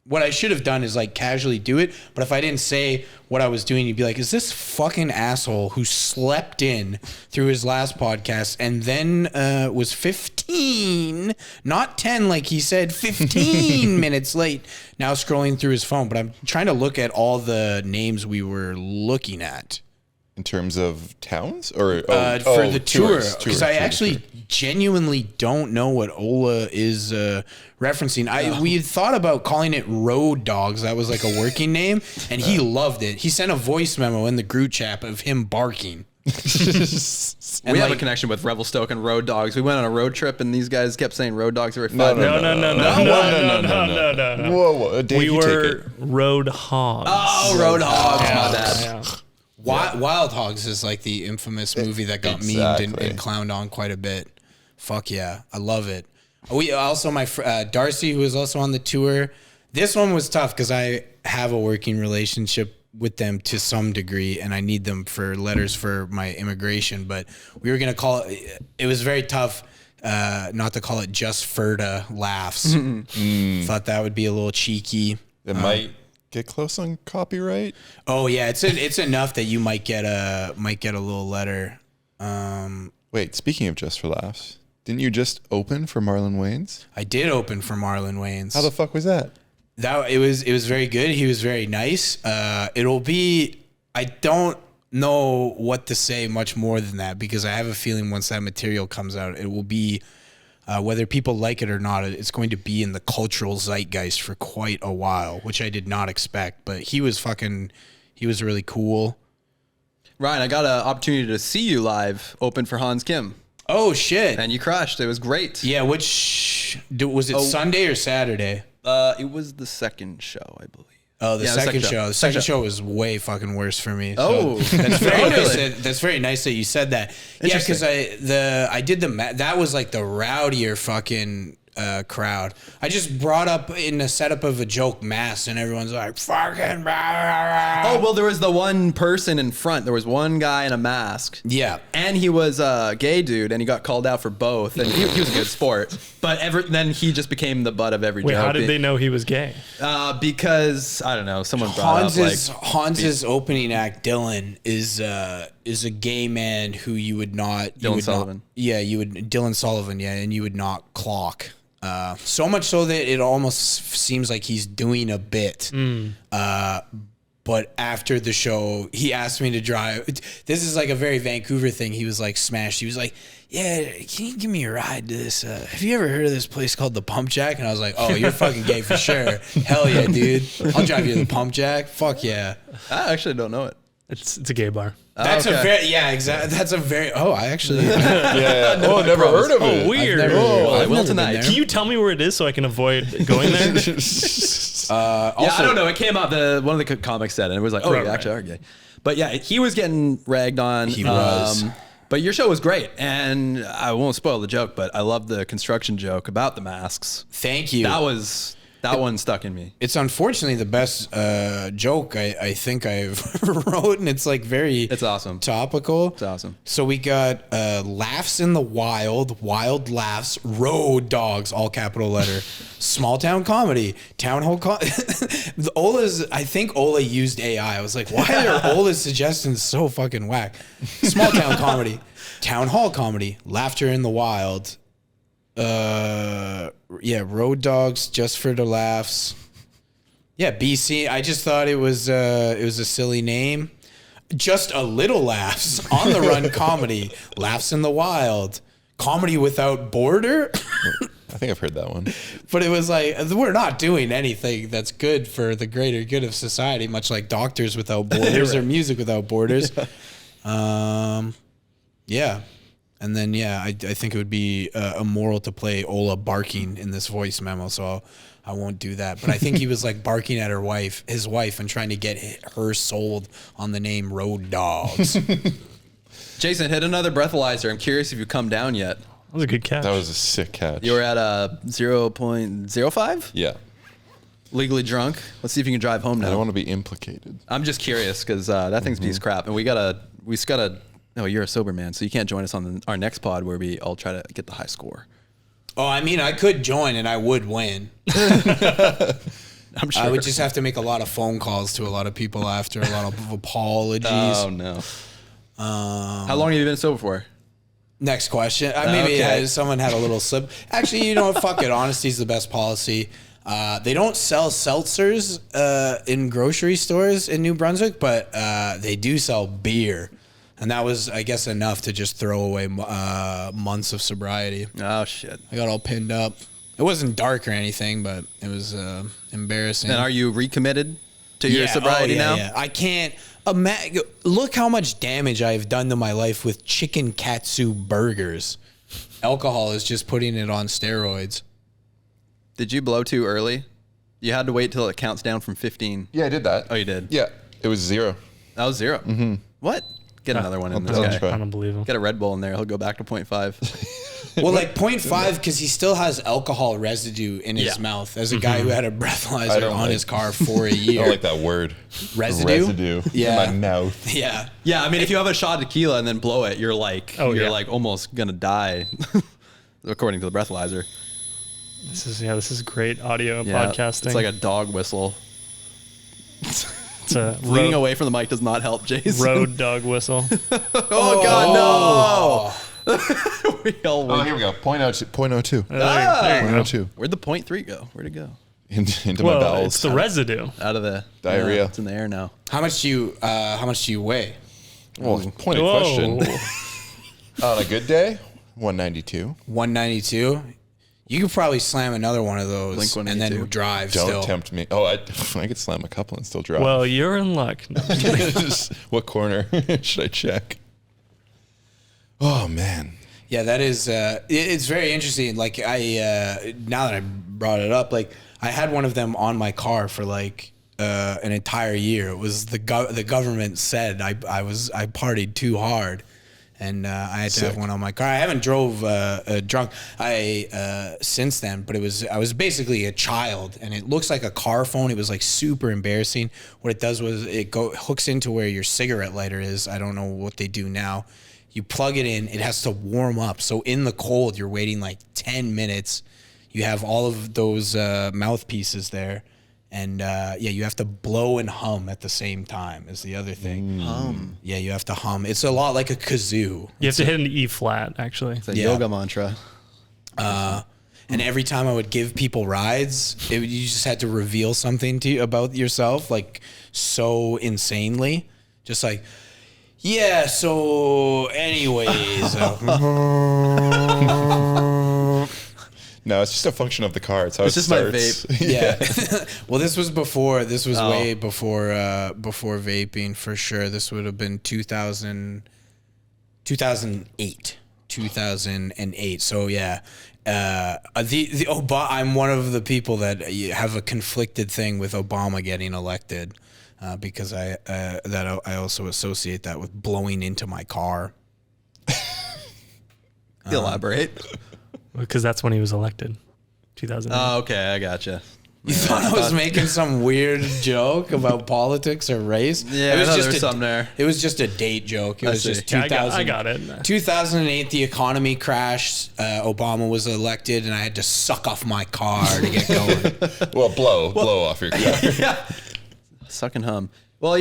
What I should have done is like casually do it, but if I didn't say what I was doing, you'd be like, is this fucking asshole who slept in through his last podcast and then was 15, not 10 like he said, 15 minutes late, now scrolling through his phone. But I'm trying to look at all the names we were looking at. In terms of towns or for the tour, because I tour. actually genuinely don't know what Ola is referencing. We had thought about calling it Road Dogs. That was like a working name, and he loved it. He sent a voice memo in the group chat of him barking. We have a connection with Revelstoke and Road Dogs. We went on a road trip, and these guys kept saying Road Dogs every 5 minutes. No. Whoa, Dave, We you take were it. Road Hogs. Oh, Road Hogs. My bad. Yeah. Wild Hogs is like the infamous movie that got memed and clowned on quite a bit. Fuck yeah, I love it. We also my Darcy, who was also on the tour. This one was tough because I have a working relationship with them to some degree, and I need them for letters for my immigration. But we were gonna call it. It was very tough not to call it just Ferda Laughs. Thought that would be a little cheeky. It might get close on copyright. Oh yeah, it's enough that you might get a little letter. Wait, speaking of Just for Laughs, didn't you just open for Marlon Wayans? I did open for Marlon Wayans. How the fuck was that? It was very good. He was very nice. It'll be. I don't know what to say much more than that because I have a feeling once that material comes out, it will be. Whether people like it or not, it's going to be in the cultural zeitgeist for quite a while, which I did not expect. But he was really cool. Ryan, I got an opportunity to see you live open for Hans Kim. Oh, shit. And you crushed. It was great. Yeah, was it Sunday or Saturday? It was the second show, I believe. Oh, the second show. The second show was way fucking worse for me. Oh, so that's very nice. That's very nice that you said that. Yeah, because I did that was like the rowdier fucking crowd. I just brought up in the setup of a joke mass, and everyone's like fucking. Oh well, there was the one person in front. There was one guy in a mask. Yeah, and he was a gay dude, and he got called out for both. And he was a good sport. But then he just became the butt of every joke. Wait, how did they know he was gay? Because I don't know. Someone brought up like Hans's opening act. Dylan is a gay man who you would not. Dylan Sullivan. Dylan Sullivan. Yeah, and you would not clock. So much so that it almost seems like he's doing a bit. But after the show, he asked me to drive. This is like a very Vancouver thing. He was like smashed. He was like, yeah, can you give me a ride to this? Have you ever heard of this place called the Pump Jack? And I was like, oh, you're fucking gay for sure. Hell yeah, dude. I'll drive you to the Pump Jack. Fuck yeah. I actually don't know it. It's a gay bar. That's exactly. That's a very. Oh, I actually. Yeah. Oh, never heard of it. Oh, weird. I will tonight. Can you tell me where it is so I can avoid going there? I don't know. It came up. One of the comics said, and it was like, oh, you actually are gay. But yeah, he was getting ragged on. He was. But your show was great, and I won't spoil the joke, but I love the construction joke about the masks. Thank you. That was That one stuck in me. It's unfortunately the best joke I think I've wrote, and it's like It's awesome. topical. It's awesome. So we got laughs in the wild laughs, road dogs, all capital letter, small town comedy, town hall. I think Ola used AI. I was like, why are Ola's suggestions so fucking whack? Small town comedy, town hall comedy, laughter in the wild. Road dogs just for the laughs. Yeah, BC. I just thought it was a silly name. Just a little laughs on the run comedy, laughs in the wild, comedy without border. I think I've heard that one. But it was like, we're not doing anything that's good for the greater good of society, much like Doctors Without Borders or Music Without Borders. Yeah. And then, I think it would be immoral to play Ola barking in this voice memo, so I won't do that. But I think he was like barking at his wife, and trying to get her sold on the name Road Dogs. Jason, hit another breathalyzer. I'm curious if you've come down yet. That was a good catch. That was a sick catch. You were at a 0.05? Yeah. Legally drunk. Let's see if you can drive home now. I don't want to be implicated. I'm just curious because that thing's a piece of crap. And we just gotta. No, you're a sober man, so you can't join us on our next pod where we all try to get the high score. Oh, I mean, I could join and I would win. I'm sure. I would just have to make a lot of phone calls to a lot of people after, a lot of apologies. Oh, no. How long have you been sober for? Next question. Okay. Someone had a little slip. Actually, you know what? Fuck it. Honesty's the best policy. They don't sell seltzers in grocery stores in New Brunswick, but they do sell beer. And that was, I guess, enough to just throw away months of sobriety. Oh, shit. I got all pinned up. It wasn't dark or anything, but it was embarrassing. And are you recommitted to your sobriety now? Yeah. I can't imagine. Look how much damage I've done to my life with chicken katsu burgers. Alcohol is just putting it on steroids. Did you blow too early? You had to wait till it counts down from 15. Yeah, I did that. Oh, you did? Yeah, it was 0. That was 0. Mm-hmm. What? Get another one in this guy. I don't believe him. Get a Red Bull in there. He'll go back to 0.5. Well, like 0.5 because he still has alcohol residue in his mouth. As a guy who had a breathalyzer on his car for a year. I don't like that word. Residue? Residue Yeah. in my mouth. Yeah. Yeah, I mean, if you have a shot of tequila and then blow it, you're like, like almost gonna die, according to the breathalyzer. This is great audio podcasting. It's like a dog whistle. It's a leaning away from the mic does not help, Jason. Road dog whistle. Oh God, no! We all Oh, here we go. 0.02. There you go. 0.02. Where'd the 0.3 go? Where'd it go? Into my Well, bowels. it's the residue. Out of the Diarrhea. It's in the air now. How much do you weigh? Well, point of question. On a good day, 192. 192. You could probably slam another one of those and then drive. Don't tempt me. Oh, I could slam a couple and still drive. Well, you're in luck. No, what corner should I check? Oh man. Yeah, that is. It's very interesting. Like now that I brought it up, like I had one of them on my car for like an entire year. It was the government said I partied too hard. And I had to have one on my car. I haven't drove drunk since then, but I was basically a child, and it looks like a car phone. It was like super embarrassing. What it does was it hooks into where your cigarette lighter is. I don't know what they do now. You plug it in. It has to warm up. So in the cold, you're waiting like 10 minutes. You have all of those mouthpieces there. And you have to blow and hum at the same time is the other thing. Hum. Yeah, you have to hum. It's a lot like a kazoo. You have to hit an E flat, actually. It's a yoga mantra. And every time I would give people rides, you just had to reveal something to you about yourself, like so insanely. Just like, yeah, so anyways. No, it's just a function of the car. It's how it's it just starts. My vape. Yeah. Well, this was way before vaping for sure. This would have been 2008. 2008. So yeah. I'm one of the people that have a conflicted thing with Obama getting elected because I also associate that with blowing into my car. Elaborate. Because that's when he was elected, 2008. Oh, okay, I gotcha. You thought I was making some weird joke about politics or race? Yeah, it was there was something there. It was just a date joke. It was just 2000. I got it. 2008, the economy crashed. Obama was elected, and I had to suck off my car to get going. Well, blow off your car. Yeah. Suck and hum. Well,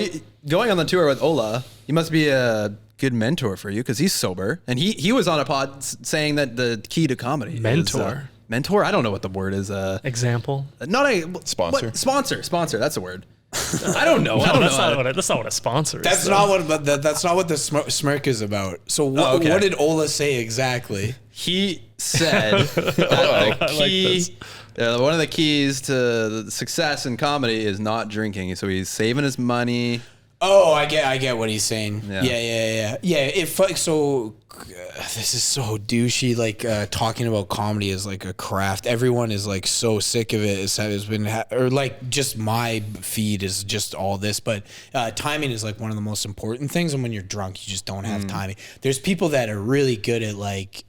going on the tour with Ola, he must be a good mentor for you because he's sober. And he was on a pod saying that the key to comedy Mentor. is... mentor? I don't know what the word is. Example? Not a... Sponsor. Sponsor. That's a word. I don't know. That's not what a sponsor is. That's not what the smirk is about. So what did Ola say exactly? He said that the key... one of the keys to success in comedy is not drinking. So he's saving his money. Oh, I get what he's saying. Yeah. So this is so douchey. Like talking about comedy is like a craft. Everyone is like so sick of it. It's been or like just my feed is just all this. But timing is like one of the most important things. And when you're drunk, you just don't have timing. There's people that are really good at like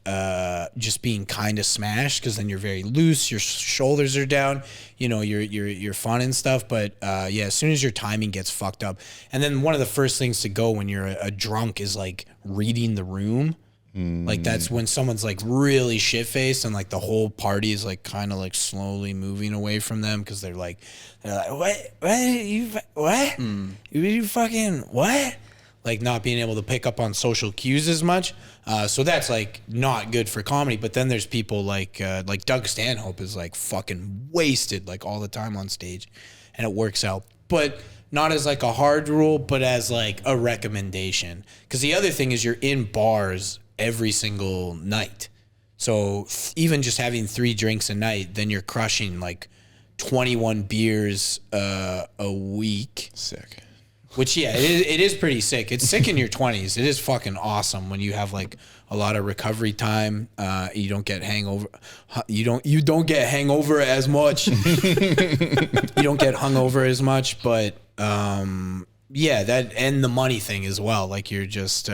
just being kind of smashed because then you're very loose. Your shoulders are down. You know, you're fun and stuff. But as soon as your timing gets fucked up, and then one of the first things to go when you're a drunk is like reading the room. Like that's when someone's like really shit faced and like the whole party is like kind of like slowly moving away from them because they're like you fucking what? Like not being able to pick up on social cues as much. So that's like not good for comedy. But then there's people like Doug Stanhope is like fucking wasted like all the time on stage, and it works out. But not as like a hard rule, but as like a recommendation. Because the other thing is you're in bars every single night. So even just having 3 drinks a night, then you're crushing like 21 beers a week. Sick. Which, it is pretty sick. It's sick in your 20s. It is fucking awesome when you have like a lot of recovery time. You don't get hangover. You don't get hangover as much. You don't get hungover as much. But that and the money thing as well. Like you're just.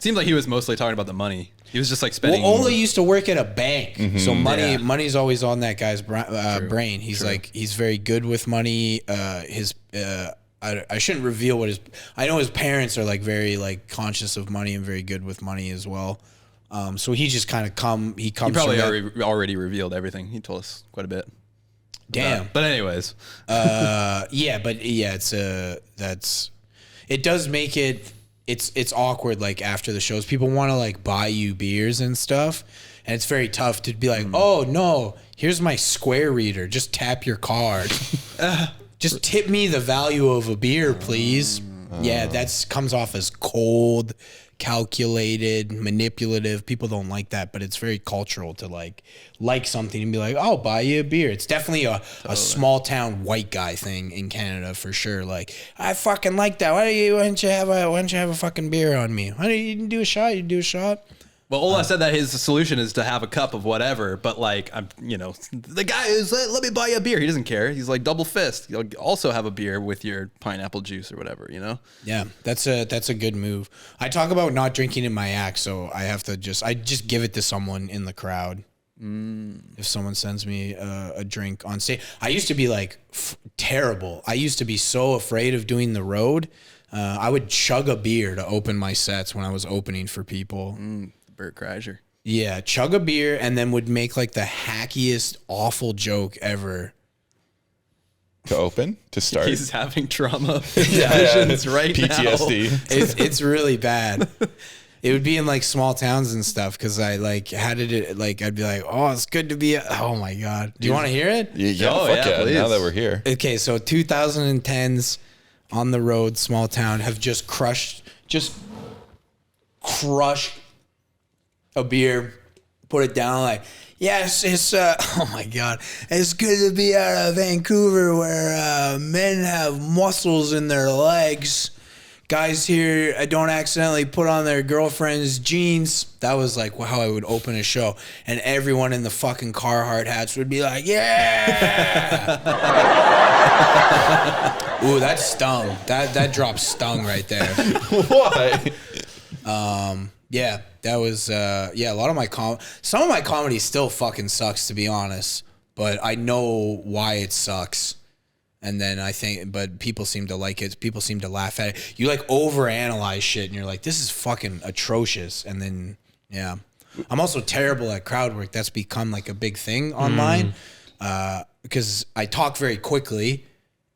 Seems like he was mostly talking about the money. He was just like spending. Well, Ola used to work at a bank, so money's always on that guy's brain. He's like he's very good with money. I shouldn't reveal what his. I know his parents are like very like conscious of money and very good with money as well. So he just kind of He probably already revealed everything. He told us quite a bit. Damn. But anyways. It does make it. It's awkward like after the shows. People want to like buy you beers and stuff, and it's very tough to be like, oh no, here's my Square reader. Just tap your card. Just tip me the value of a beer, please. That comes off as cold, calculated, manipulative. People don't like that, but it's very cultural to like something and be like, I'll buy you a beer. It's definitely a small town white guy thing in Canada for sure. Like, I fucking like that. Why don't you have a fucking beer on me? Why don't you do a shot? You do a shot? Well, Ola said that his solution is to have a cup of whatever, but like, the guy is, let me buy you a beer. He doesn't care. He's like double fist. You'll also have a beer with your pineapple juice or whatever, Yeah, that's a good move. I talk about not drinking in my act, so I have to I just give it to someone in the crowd. If someone sends me a drink on stage. I used to be like terrible. I used to be so afraid of doing the road. I would chug a beer to open my sets when I was opening for people. Bert Kreischer. Yeah, chug a beer and then would make like the hackiest, awful joke ever. To start. He's having trauma visions right PTSD. now. It's really bad. It would be in like small towns and stuff because I like had it like I'd be like, oh, it's good to be. Oh my god, do you want to hear it? Yeah, please. Now that we're here. Okay, so 2010s on the road, small town have just crushed a beer, put it down like, yes, it's oh my god, it's good to be out of Vancouver where men have muscles in their legs. Guys here don't accidentally put on their girlfriend's jeans. That was like how I would open a show, and everyone in the fucking Carhartt hats would be like, yeah. Ooh, that stung. That drop stung right there. Why? Yeah, that was a lot of my some of my comedy still fucking sucks, to be honest. but I know why it sucks. And then but people seem to like it. People seem to laugh at it. You like overanalyze shit and you're like, this is fucking atrocious. And then, yeah. I'm also terrible at crowd work. That's become like a big thing online because I talk very quickly.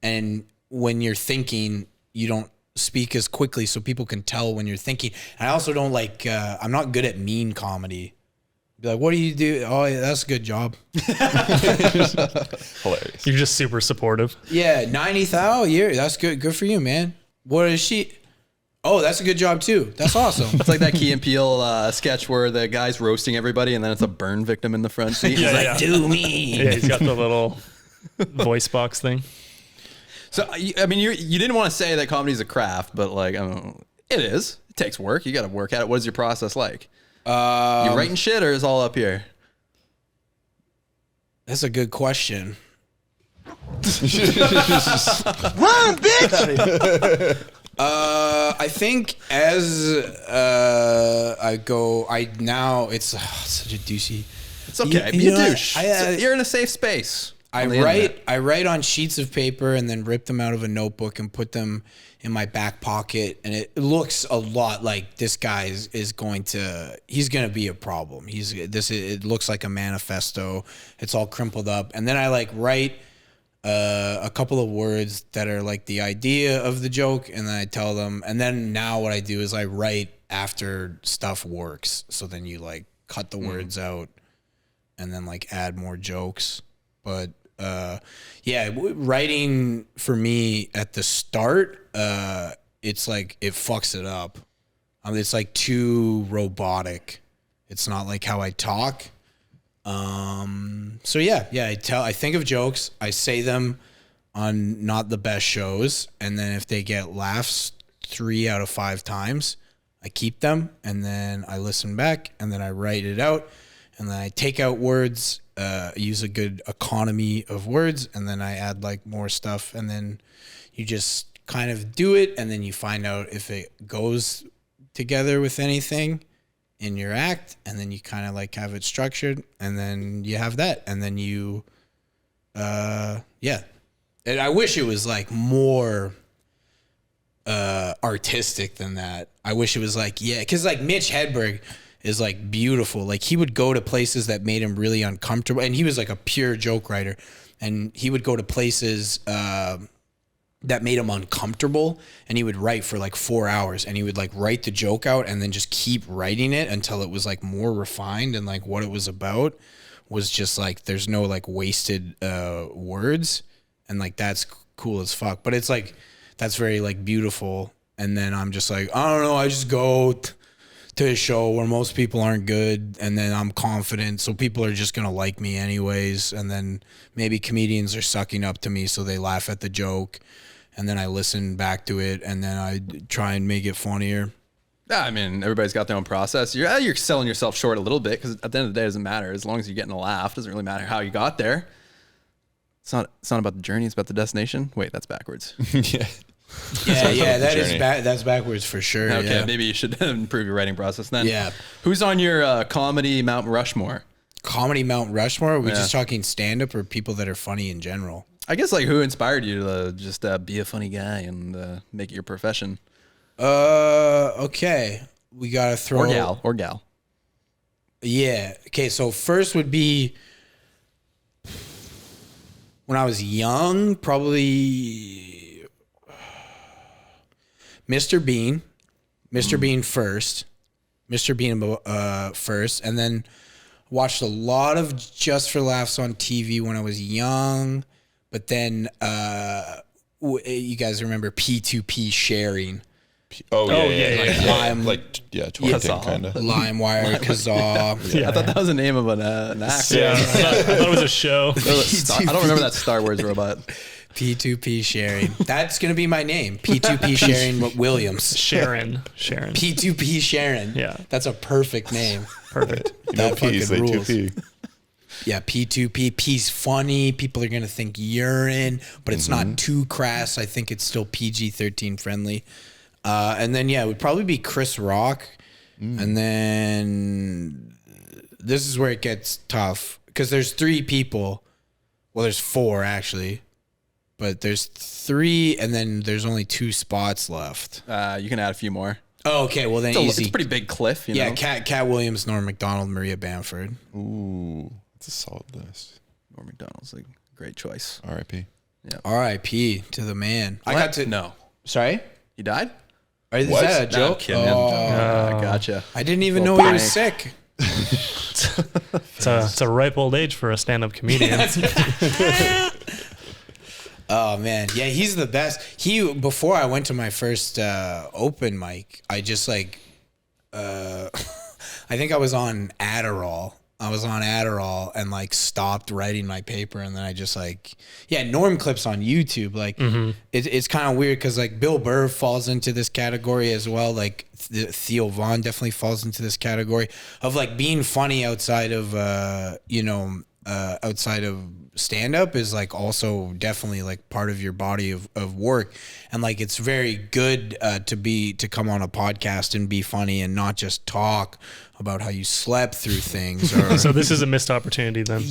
And when you're thinking, you don't speak as quickly so people can tell when you're thinking. And I also don't like, I'm not good at mean comedy. Be like, what do you do? Oh, yeah, that's a good job. Hilarious. You're just super supportive. Yeah, 90,000 a year. That's good. Good for you, man. What is she? Oh, that's a good job too. That's awesome. It's like that Key and Peele sketch where the guy's roasting everybody and then it's a burn victim in the front seat. He's like, do me. Yeah, he's got the little voice box thing. So, I mean, you didn't want to say that comedy's a craft, but like, I don't know, it is. It takes work. You got to work at it. What is your process like? You writing shit or is it all up here? That's a good question. Run, bitch! I think as I go, it's such a douchey. It's okay. Be a douche. You're in a safe space. I write on sheets of paper and then rip them out of a notebook and put them in my back pocket. And it looks a lot like this guy he's going to be a problem. It looks like a manifesto. It's all crumpled up. And then I like write a couple of words that are like the idea of the joke. And then I tell them. And then now what I do is I write after stuff works. So then you like cut the words out and then like add more jokes. But writing for me at the start, it's like it fucks it up. It's like too robotic. It's not like how I talk. I think of jokes, I say them on not the best shows, and then if they get laughs 3 out of 5 times, I keep them, and then I listen back, and then I write it out, and then I take out words. Use a good economy of words, and then I add like more stuff, and then you just kind of do it, and then you find out if it goes together with anything in your act, and then you kind of like have it structured, and then you have that, and then you and I wish it was like more artistic than that. I wish it was like, because like Mitch Hedberg is like beautiful. Like he would go to places that made him really uncomfortable, and he was like a pure joke writer, and he would go to places that made him uncomfortable, and he would write for like 4 hours, and he would like write the joke out and then just keep writing it until it was like more refined, and like what it was about was just like there's no like wasted words, and like that's cool as fuck. But it's like that's very like beautiful, and then I'm just like, I don't know, I just go to a show where most people aren't good, and then I'm confident, so people are just gonna like me anyways, and then maybe comedians are sucking up to me, so they laugh at the joke, and then I listen back to it, and then I try and make it funnier. Yeah, I mean, everybody's got their own process. You're selling yourself short a little bit, because at the end of the day, it doesn't matter. As long as you're getting a laugh, it doesn't really matter how you got there. It's not about the journey, it's about the destination. Wait, that's backwards. That's backwards for sure. Okay, maybe you should improve your writing process then. Yeah. Who's on your comedy Mount Rushmore? Comedy Mount Rushmore? Are we just talking stand-up or people that are funny in general? I guess like who inspired you to just be a funny guy and make it your profession? Okay. We gotta throw or gal. Yeah. Okay, so first would be when I was young, probably Mr. Bean. Mr. Bean first. Mr. Bean first. And then watched a lot of Just for Laughs on TV when I was young. But then you guys remember P2P sharing. Twerking kind of. LimeWire, Kazaa. I thought that was the name of an actor. Yeah, I thought it was a show. I don't remember that Star Wars robot. P2P sharing. That's going to be my name. P2P Sharon Williams. Sharon. P2P Sharon. Yeah. That's a perfect name. Perfect. That P's, fucking rules. 2P. Yeah, P2P. P's funny. People are going to think urine, but it's not too crass. I think it's still PG-13 friendly. And then, it would probably be Chris Rock. And then this is where it gets tough because there's 3 people Well, there's 4 actually, but there's 3, and then there's only 2 spots left. You can add a few more. Oh, okay. Well, then It's easy. a pretty big cliff, you Yeah, know? Cat Williams, Norm Macdonald, Maria Bamford. Ooh, that's a solid list. Norm Macdonald's a great choice. R.I.P. R.I.P. to the man. I got to No. Sorry, He died? is What? that a No, joke? I'm kidding. I gotcha. I didn't even know he was sick. It's a ripe old age for a stand-up comedian. Oh man, yeah, he's the best. Before I went to my first open mic, I just like, I think I was on Adderall. And like stopped writing my paper, and then I just like, Norm clips on YouTube. Like, it's kind of weird because like Bill Burr falls into this category as well. Like Theo Vaughn definitely falls into this category of like being funny outside of outside of stand up is like also definitely like part of your body of work. And like, it's very good to come on a podcast and be funny and not just talk about how you slept through things. Or, So this is a missed opportunity then.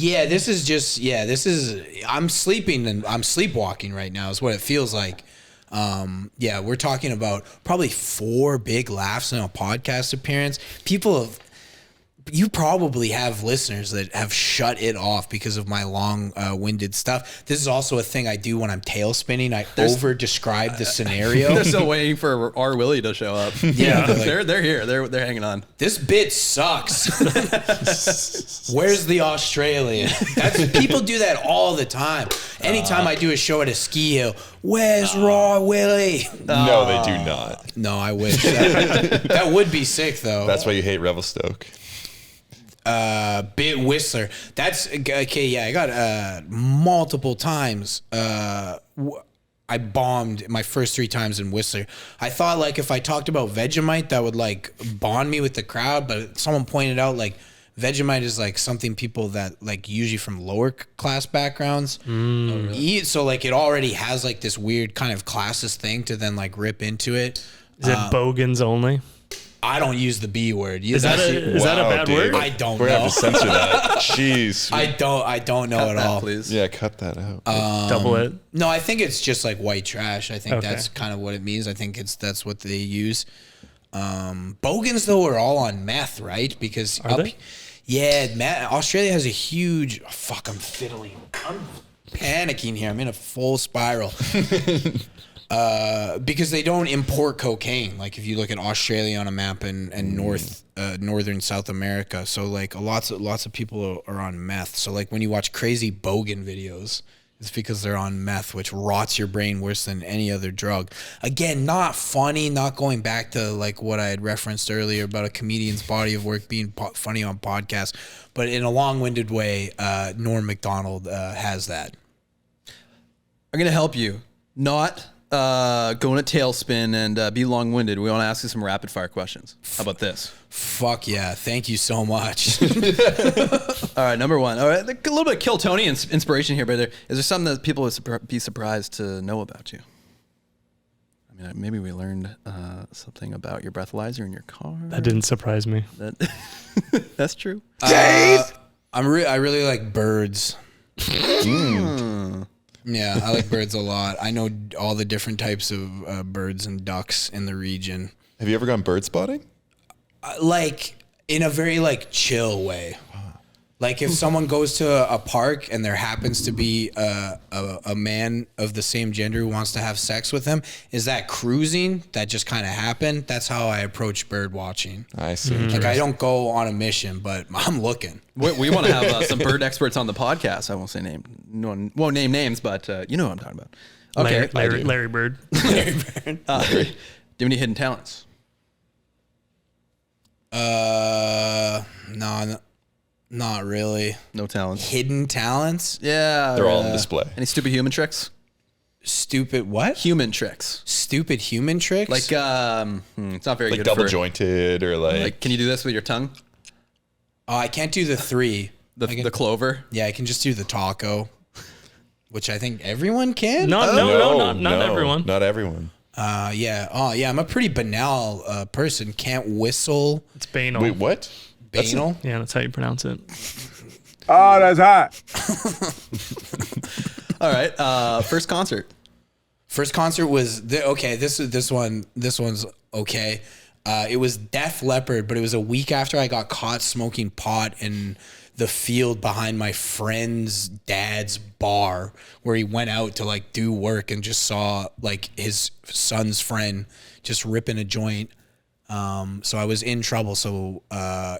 I'm sleeping and I'm sleepwalking right now is what it feels like. We're talking about probably 4 big laughs in a podcast appearance. You probably have listeners that have shut it off because of my long-winded stuff. This is also a thing I do when I'm tail spinning. I over-describe the scenario. They're still waiting for R. Willie to show up. Yeah. they're here. They're hanging on. This bit sucks. Where's the Australian? People do that all the time. Anytime I do a show at a ski hill, where's Raw Willie? No, they do not. No, I wish. That would be sick, though. That's why you hate Revelstoke. Bit Whistler. That's okay. Yeah, I got multiple times. I bombed my first 3 times in Whistler. I thought like if I talked about Vegemite, that would like bond me with the crowd. But someone pointed out like Vegemite is like something people that like usually from lower class backgrounds eat. So like it already has like this weird kind of classist thing to then like rip into it. Is it bogans only? I don't use the B word. Is that a bad word? I don't We're know. gonna have to censor that. Jeez. I don't know at all. Please. Yeah, cut that out. Double it. No, I think it's just like white trash. I think Okay. that's kind of what it means. I think that's what they use. Bogans though are all on meth, right? Because they? Yeah, Australia has a huge. Oh, fuck, I'm fiddling. I'm panicking here. I'm in a full spiral. Because they don't import cocaine. Like if you look at Australia on a map and northern South America, so like lots of people are on meth. So like when you watch crazy bogan videos, it's because they're on meth, which rots your brain worse than any other drug. Again, not funny. Not going back to like what I had referenced earlier about a comedian's body of work being funny on podcasts, but in a long-winded way, Norm Macdonald has that. I'm gonna help you not go in a tailspin and be long-winded. We want to ask you some rapid-fire questions. How about this? Fuck yeah! Thank you so much. All right, number 1. All right, a little bit of Kiltonian inspiration here, but is there something that people would be surprised to know about you? I mean, maybe we learned something about your breathalyzer in your car. That didn't surprise me. That's true. I really like birds. Yeah, I like birds a lot. I know all the different types of birds and ducks in the region. Have you ever gone bird spotting? Like in a very like chill way. Like if someone goes to a park and there happens to be a man of the same gender who wants to have sex with them, is that cruising? That just kind of happened? That's how I approach bird watching. I see. Like I don't go on a mission, but I'm looking. We want to have some bird experts on the podcast. I won't say name. No one won't name names, but you know what I'm talking about. Okay, Larry Bird. Larry Bird. do you have any hidden talents? No, not really. No talents. Hidden talents? Yeah. They're all on display. Any stupid human tricks? Stupid what? Human tricks. Stupid human tricks? Like, it's not very Like good double for... jointed or Like, can you do this with your tongue? Oh, I can't do the 3. The clover? Yeah, I can just do the taco, which I think everyone can. Not everyone. Not everyone. Yeah. Oh, yeah. I'm a pretty banal person. Can't whistle. It's banal. Wait, what? Banal. Yeah, that's how you pronounce it. Oh, that's hot. All right. First concert. First concert was okay. This one's okay. It was Def Leppard, but it was a week after I got caught smoking pot in the field behind my friend's dad's bar, where he went out to like do work and just saw like his son's friend just ripping a joint. So I was in trouble. So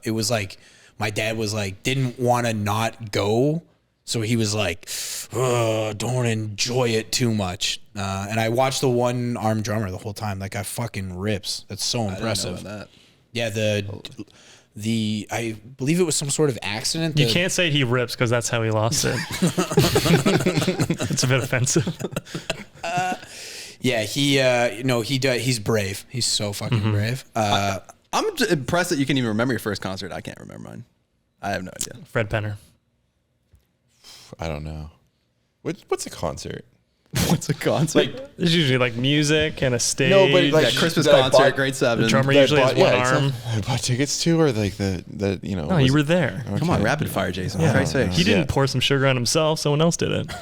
it was like my dad was like didn't want to not go. So he was like, don't enjoy it too much. And I watched the One Armed Drummer the whole time. That guy fucking rips. That's so impressive. I didn't know about that. Yeah, I believe it was some sort of accident. You can't say he rips because that's how he lost it. It's a bit offensive. Yeah, he does. He's brave. He's so fucking brave. I'm impressed that you can even remember your first concert. I can't remember mine. I have no idea. Fred Penner. I don't know. What's a concert? What's a concert? There's usually like music and a stage. No, but like Christmas that I concert, bought- grade 7. The drummer usually has one arm. exactly. I bought tickets to, or like the No, you were there. Come on, rapid fire, Jason. Yeah. For Christ's sake. He didn't pour some sugar on himself. Someone else did it.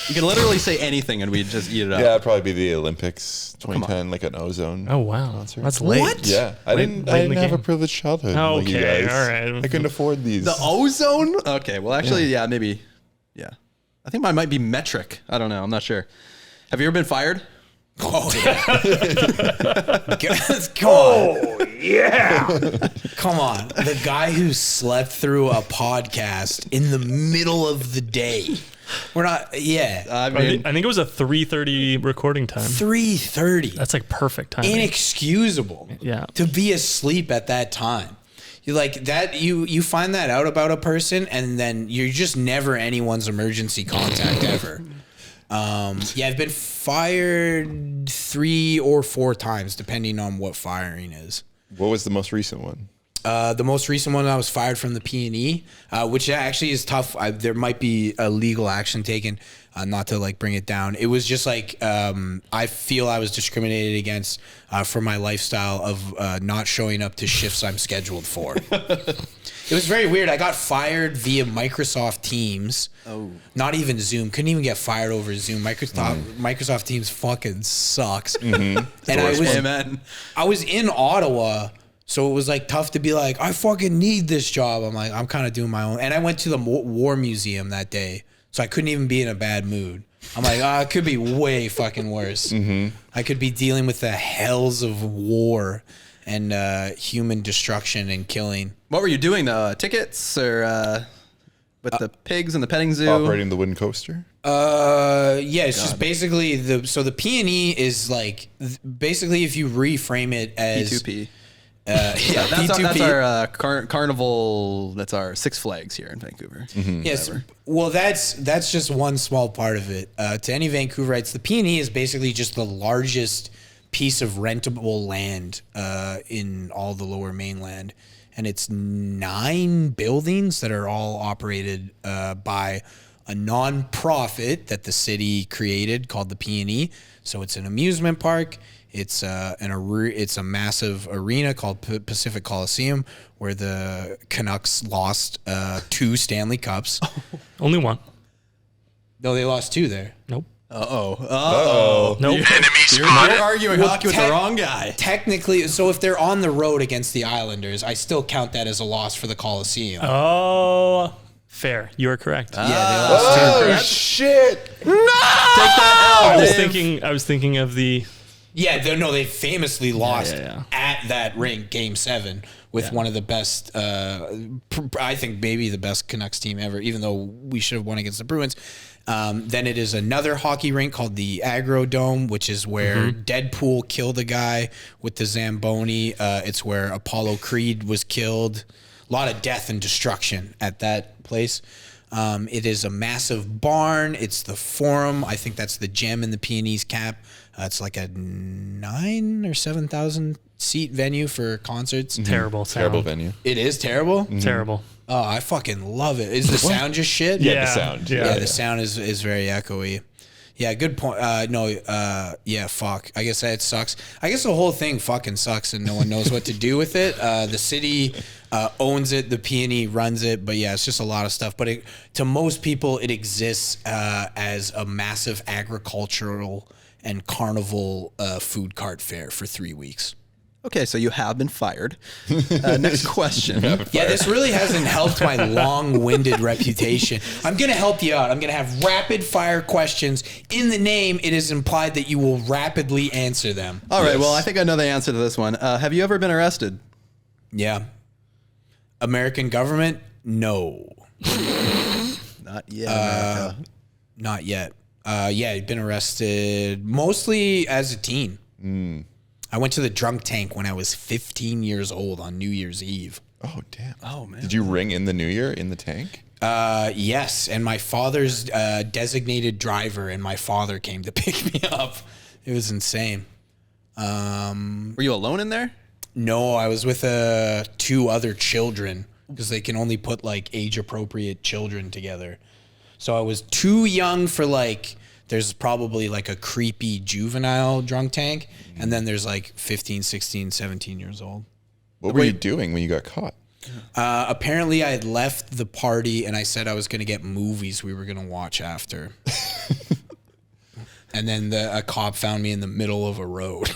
You can literally say anything and we'd just eat it up. Yeah, it'd probably be the Olympics 2010, like an ozone. Oh, wow. concert. That's late. What? Yeah, I Late- didn't late in the have a game. privileged childhood. like you Okay, guys. all right. I couldn't afford these. The ozone? Okay, well, actually, yeah, maybe. Yeah. I think mine might be metric. I don't know. I'm not sure. Have you ever been fired? Oh yeah. Come on. Yeah. Come on. The guy who slept through a podcast in the middle of the day. We're not. Yeah. I mean, I think it was a 3:30 recording time. 3:30. That's like perfect time. Inexcusable. Yeah. To be asleep at that time. You like that you find that out about a person and then you're just never anyone's emergency contact ever. Yeah, I've been fired 3 or 4 times depending on what firing is. What was the most recent one? The most recent one, I was fired from the P&E, which actually is tough. There might be a legal action taken, not to like bring it down. It was just like I feel I was discriminated against for my lifestyle of not showing up to shifts I'm scheduled for. It was very weird. I got fired via Microsoft Teams. Oh, not even Zoom. Couldn't even get fired over Zoom. Microsoft Teams fucking sucks. And I was in Ottawa. So it was like tough to be like, I fucking need this job. I'm like, I'm kind of doing my own. And I went to the War Museum that day. So I couldn't even be in a bad mood. I'm like, it could be way fucking worse. I could be dealing with the hells of war and human destruction and killing. what were you doing? Tickets or with the pigs and the petting zoo? Operating the wooden coaster? Yeah, it's just basically the P&E is like, basically if you reframe it as... P2P. Yeah, That's our carnival. That's our Six Flags here in Vancouver. Yes. Well, that's just one small part of it. To any Vancouverites, the P&E is basically just the largest piece of rentable land in all the Lower Mainland, and it's 9 buildings that are all operated by a non-profit that the city created called the P&E. So it's an amusement park. It's a massive arena called Pacific Coliseum where the Canucks lost 2 Stanley Cups. Only one. No, they lost 2 there. Nope. Nope. You're arguing hockey with the wrong guy. Technically, so if they're on the road against the Islanders, I still count that as a loss for the Coliseum. Oh, fair. You are correct. Yeah, they lost 2. Oh, shit. Take that L. I was thinking of the... Yeah, they famously lost yeah. at that rink, Game 7, with one of the best, I think maybe the best Canucks team ever, even though we should have won against the Bruins. Then it is another hockey rink called the Agro Dome, which is where Deadpool killed a guy with the Zamboni. It's where Apollo Creed was killed. A lot of death and destruction at that place. It is a massive barn. It's the Forum. I think that's the gem in the P&E's cap. It's like a 9,000 or 7,000 seat venue for concerts. Terrible sound. Terrible venue. It is terrible. Terrible. Oh, I fucking love it. Is the sound just shit? Yeah, the sound. Yeah, the sound is very echoey. Yeah, good point. Yeah, fuck. I guess that sucks. I guess the whole thing fucking sucks and no one knows what to do with it. The city owns it, the Peony runs it, but yeah, it's just a lot of stuff. But to most people, it exists as a massive agricultural and carnival food cart fair for 3 weeks. Okay, so you have been fired. Next question. Yeah, this really hasn't helped my long-winded reputation. I'm going to help you out. I'm going to have rapid-fire questions. In the name, it is implied that you will rapidly answer them. All right, well, I think I know the answer to this one. Have you ever been arrested? Yeah. American government? No. Not yet, America. Not yet. Yeah, I've been arrested mostly as a teen. I went to the drunk tank when I was 15 years old on New Year's Eve. Oh, damn. Oh, man. Did you ring in the new year in the tank? Yes, and my father's designated driver and my father came to pick me up. It was insane. Were you alone in there? No, I was with 2 other children because they can only put like age-appropriate children together. So I was too young for like... There's probably like a creepy juvenile drunk tank, and then there's like 15, 16, 17 years old. What were you doing when you got caught? Apparently, I had left the party, and I said I was going to get movies we were going to watch after. And then a cop found me in the middle of a road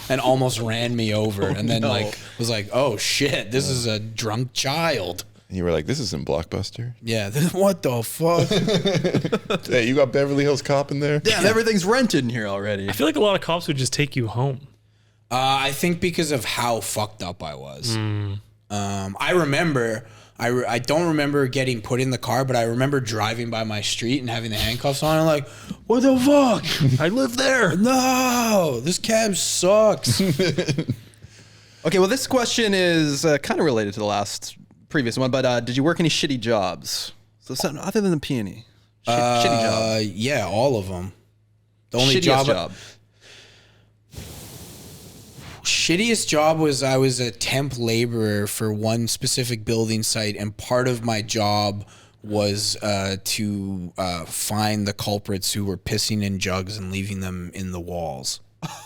and almost ran me over. And then was like, oh, shit, this is a drunk child. And you were like, this isn't Blockbuster. Yeah, what the fuck? Hey, you got Beverly Hills Cop in there? Damn, everything's rented in here already. I feel like a lot of cops would just take you home. I think because of how fucked up I was. I remember, I don't remember getting put in the car, but I remember driving by my street and having the handcuffs on and like, what the fuck? I live there. No, this cab sucks. Okay, well, this question is kind of related to the previous one, but did you work any shitty jobs? So something other than the Peony. Shitty job. Yeah, all of them. The only Shittiest job. Shittiest job was I was a temp laborer for one specific building site, and part of my job was to find the culprits who were pissing in jugs and leaving them in the walls.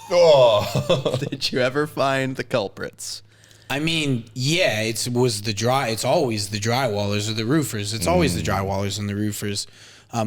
Oh. Did you ever find the culprits? I mean, yeah, it's always the drywallers or the roofers. It's always the drywallers and the roofers,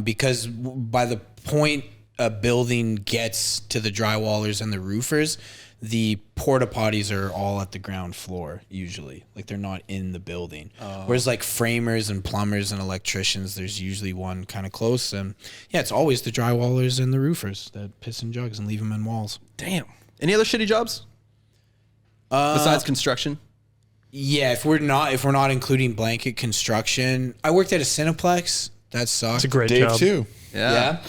because by the point a building gets to the drywallers and the roofers, the porta potties are all at the ground floor usually. Like they're not in the building. Whereas like framers and plumbers and electricians, there's usually one kind of close. And yeah, it's always the drywallers and the roofers that piss in jugs and leave them in walls. Damn. Any other shitty jobs? Besides construction? Yeah, if we're not including blanket construction, I worked at a Cineplex. That sucked. It's a great Dave job. too. Yeah.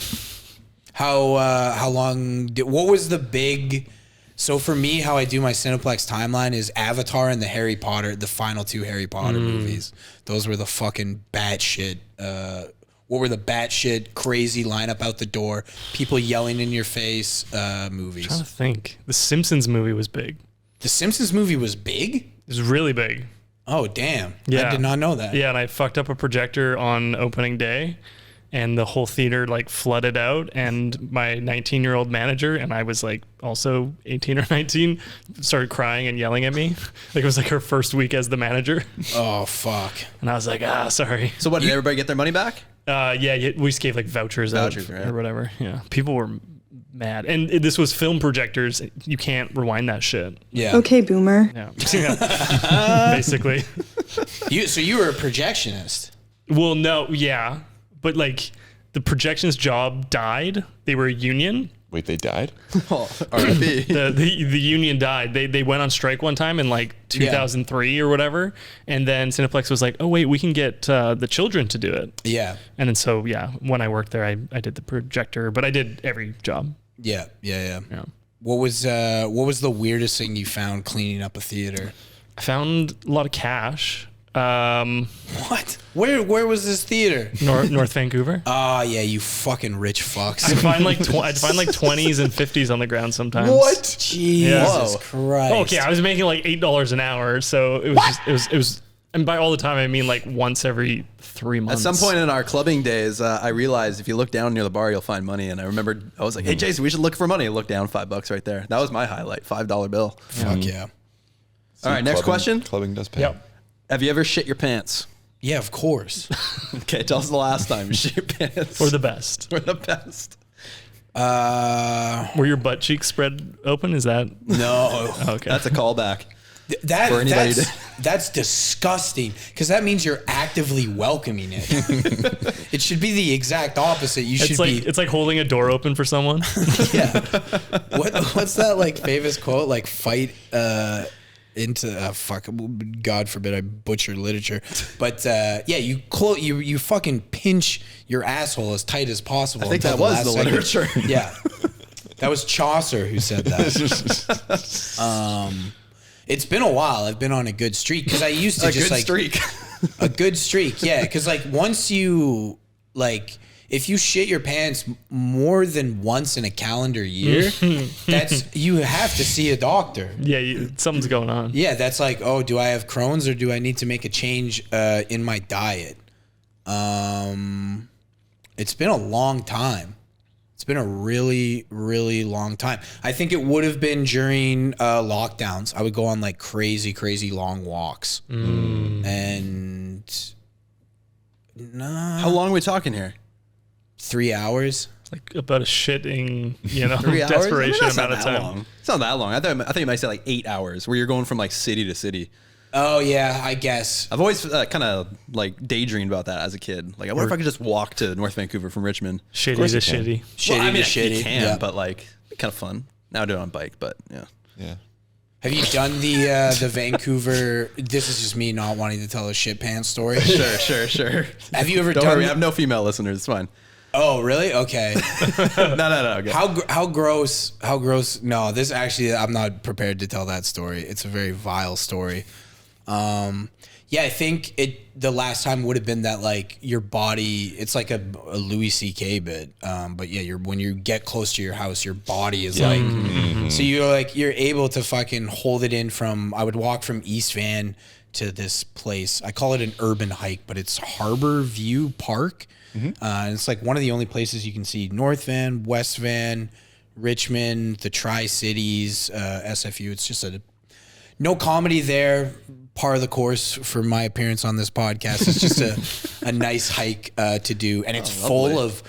How long what was the big... So for me, how I do my Cineplex timeline is Avatar and the final 2 Harry Potter movies. Those were the fucking batshit. What were the batshit crazy lineup out the door? People yelling in your face movies. I'm trying to think. The Simpsons movie was big. The Simpsons movie was big? It was really big. Oh, damn. Yeah. I did not know that. Yeah, and I fucked up a projector on opening day, and the whole theater like flooded out, and my 19-year-old manager, and I was like also 18 or 19, started crying and yelling at me. Like it was like her first week as the manager. Oh, fuck. And I was like, sorry. So what, did everybody get their money back? Yeah, we just gave like vouchers out right. or whatever. Yeah, people were mad. And this was film projectors. You can't rewind that shit. Yeah. Okay, boomer. Yeah. Basically. So you were a projectionist? Well, no, yeah. But like the projections job died. They were a union. Wait, they died? R.I.P. The union died. They went on strike one time in like 2003 or whatever. And then Cineplex was like, oh, wait, we can get the children to do it. Yeah. And then so, yeah, when I worked there, I did the projector, but I did every job. Yeah. What was the weirdest thing you found cleaning up a theater? I found a lot of cash. What? Where was this theater? North Vancouver. Oh, yeah, you fucking rich fucks. I'd find like 20s and 50s on the ground sometimes. Jesus Christ. Oh, okay, I was making like $8 an hour, so it was just it was And by all the time, I mean like once every 3 months. At some point in our clubbing days, I realized if you look down near the bar, you'll find money. And I remember I was like, "Hey, Jason, we should look for money." I looked down, $5 right there. That was my highlight, $5 bill. Fuck yeah. All right, next question. Clubbing does pay. Yep. Have you ever shit your pants? Yeah, of course. Okay, tell us the last time you shit your pants. Or the best. We're the best. Were your butt cheeks spread open? Is that? No. Okay. That's a callback. That, anybody that's disgusting because that means you're actively welcoming it. It should be the exact opposite. You should be. It's like holding a door open for someone. Yeah. What's that like famous quote? Like fight into fuck. God forbid I butcher literature, but yeah, you fucking pinch your asshole as tight as possible. I think until that was the second. literature. Yeah, that was Chaucer who said that. It's been a while. I've been on a good streak because I used to A just good like streak. a good streak. Yeah, because like once you like. If you shit your pants more than once in a calendar year, you have to see a doctor. Yeah, something's going on. Yeah, that's like, oh, do I have Crohn's or do I need to make a change in my diet? It's been a long time. It's been a really, really long time. I think it would have been during lockdowns. I would go on like crazy, crazy long walks. And How long are we talking here? 3 hours. Like about a shitting, 3 hours? desperation That's amount not of that time. long. It's not that long. I thought you might say like 8 hours, where you're going from like city to city. Oh yeah, I guess. I've always kind of like daydreamed about that as a kid. Like, I wonder if I could just walk to North Vancouver from Richmond. Shitty to shitty. Shitty Well, I mean, to shitty. you can, Yeah. but like, kind of fun. Now I do it on a bike, but yeah. Yeah. Have you done the Vancouver? This is just me not wanting to tell a shit pants story. Sure. Have you ever Don't done? worry, I have no female listeners. It's fine. Oh really? Okay. No. Okay. How gross? How gross? No, this actually, I'm not prepared to tell that story. It's a very vile story. Yeah, I think the last time would have been that like your body, it's like a Louis C.K. bit. But yeah, when you get close to your house, your body is like, so you're able to fucking hold it in from, I would walk from East Van to this place. I call it an urban hike, but it's Harbor View Park. And it's like one of the only places you can see North Van, West Van, Richmond, the Tri-Cities, SFU. It's just no comedy there. Par of the course for my appearance on this podcast. It's just a nice hike to do. And it's full of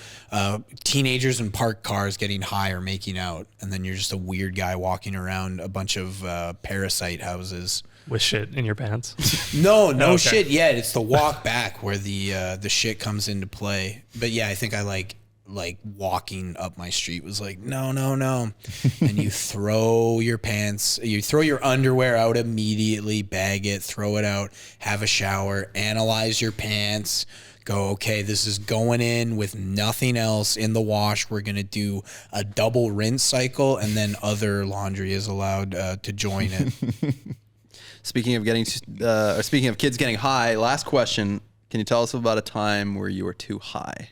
teenagers in parked cars getting high or making out. And then you're just a weird guy walking around a bunch of parasite houses. With shit in your pants. No Okay. shit yet. It's the walk back where the shit comes into play. But yeah, I think I like walking up my street was like, no. And you throw your pants, you throw your underwear out immediately, bag it, throw it out, have a shower, analyze your pants, go, okay, this is going in with nothing else in the wash. We're going to do a double rinse cycle, and then other laundry is allowed to join it. Speaking of kids getting high, last question. Can you tell us about a time where you were too high?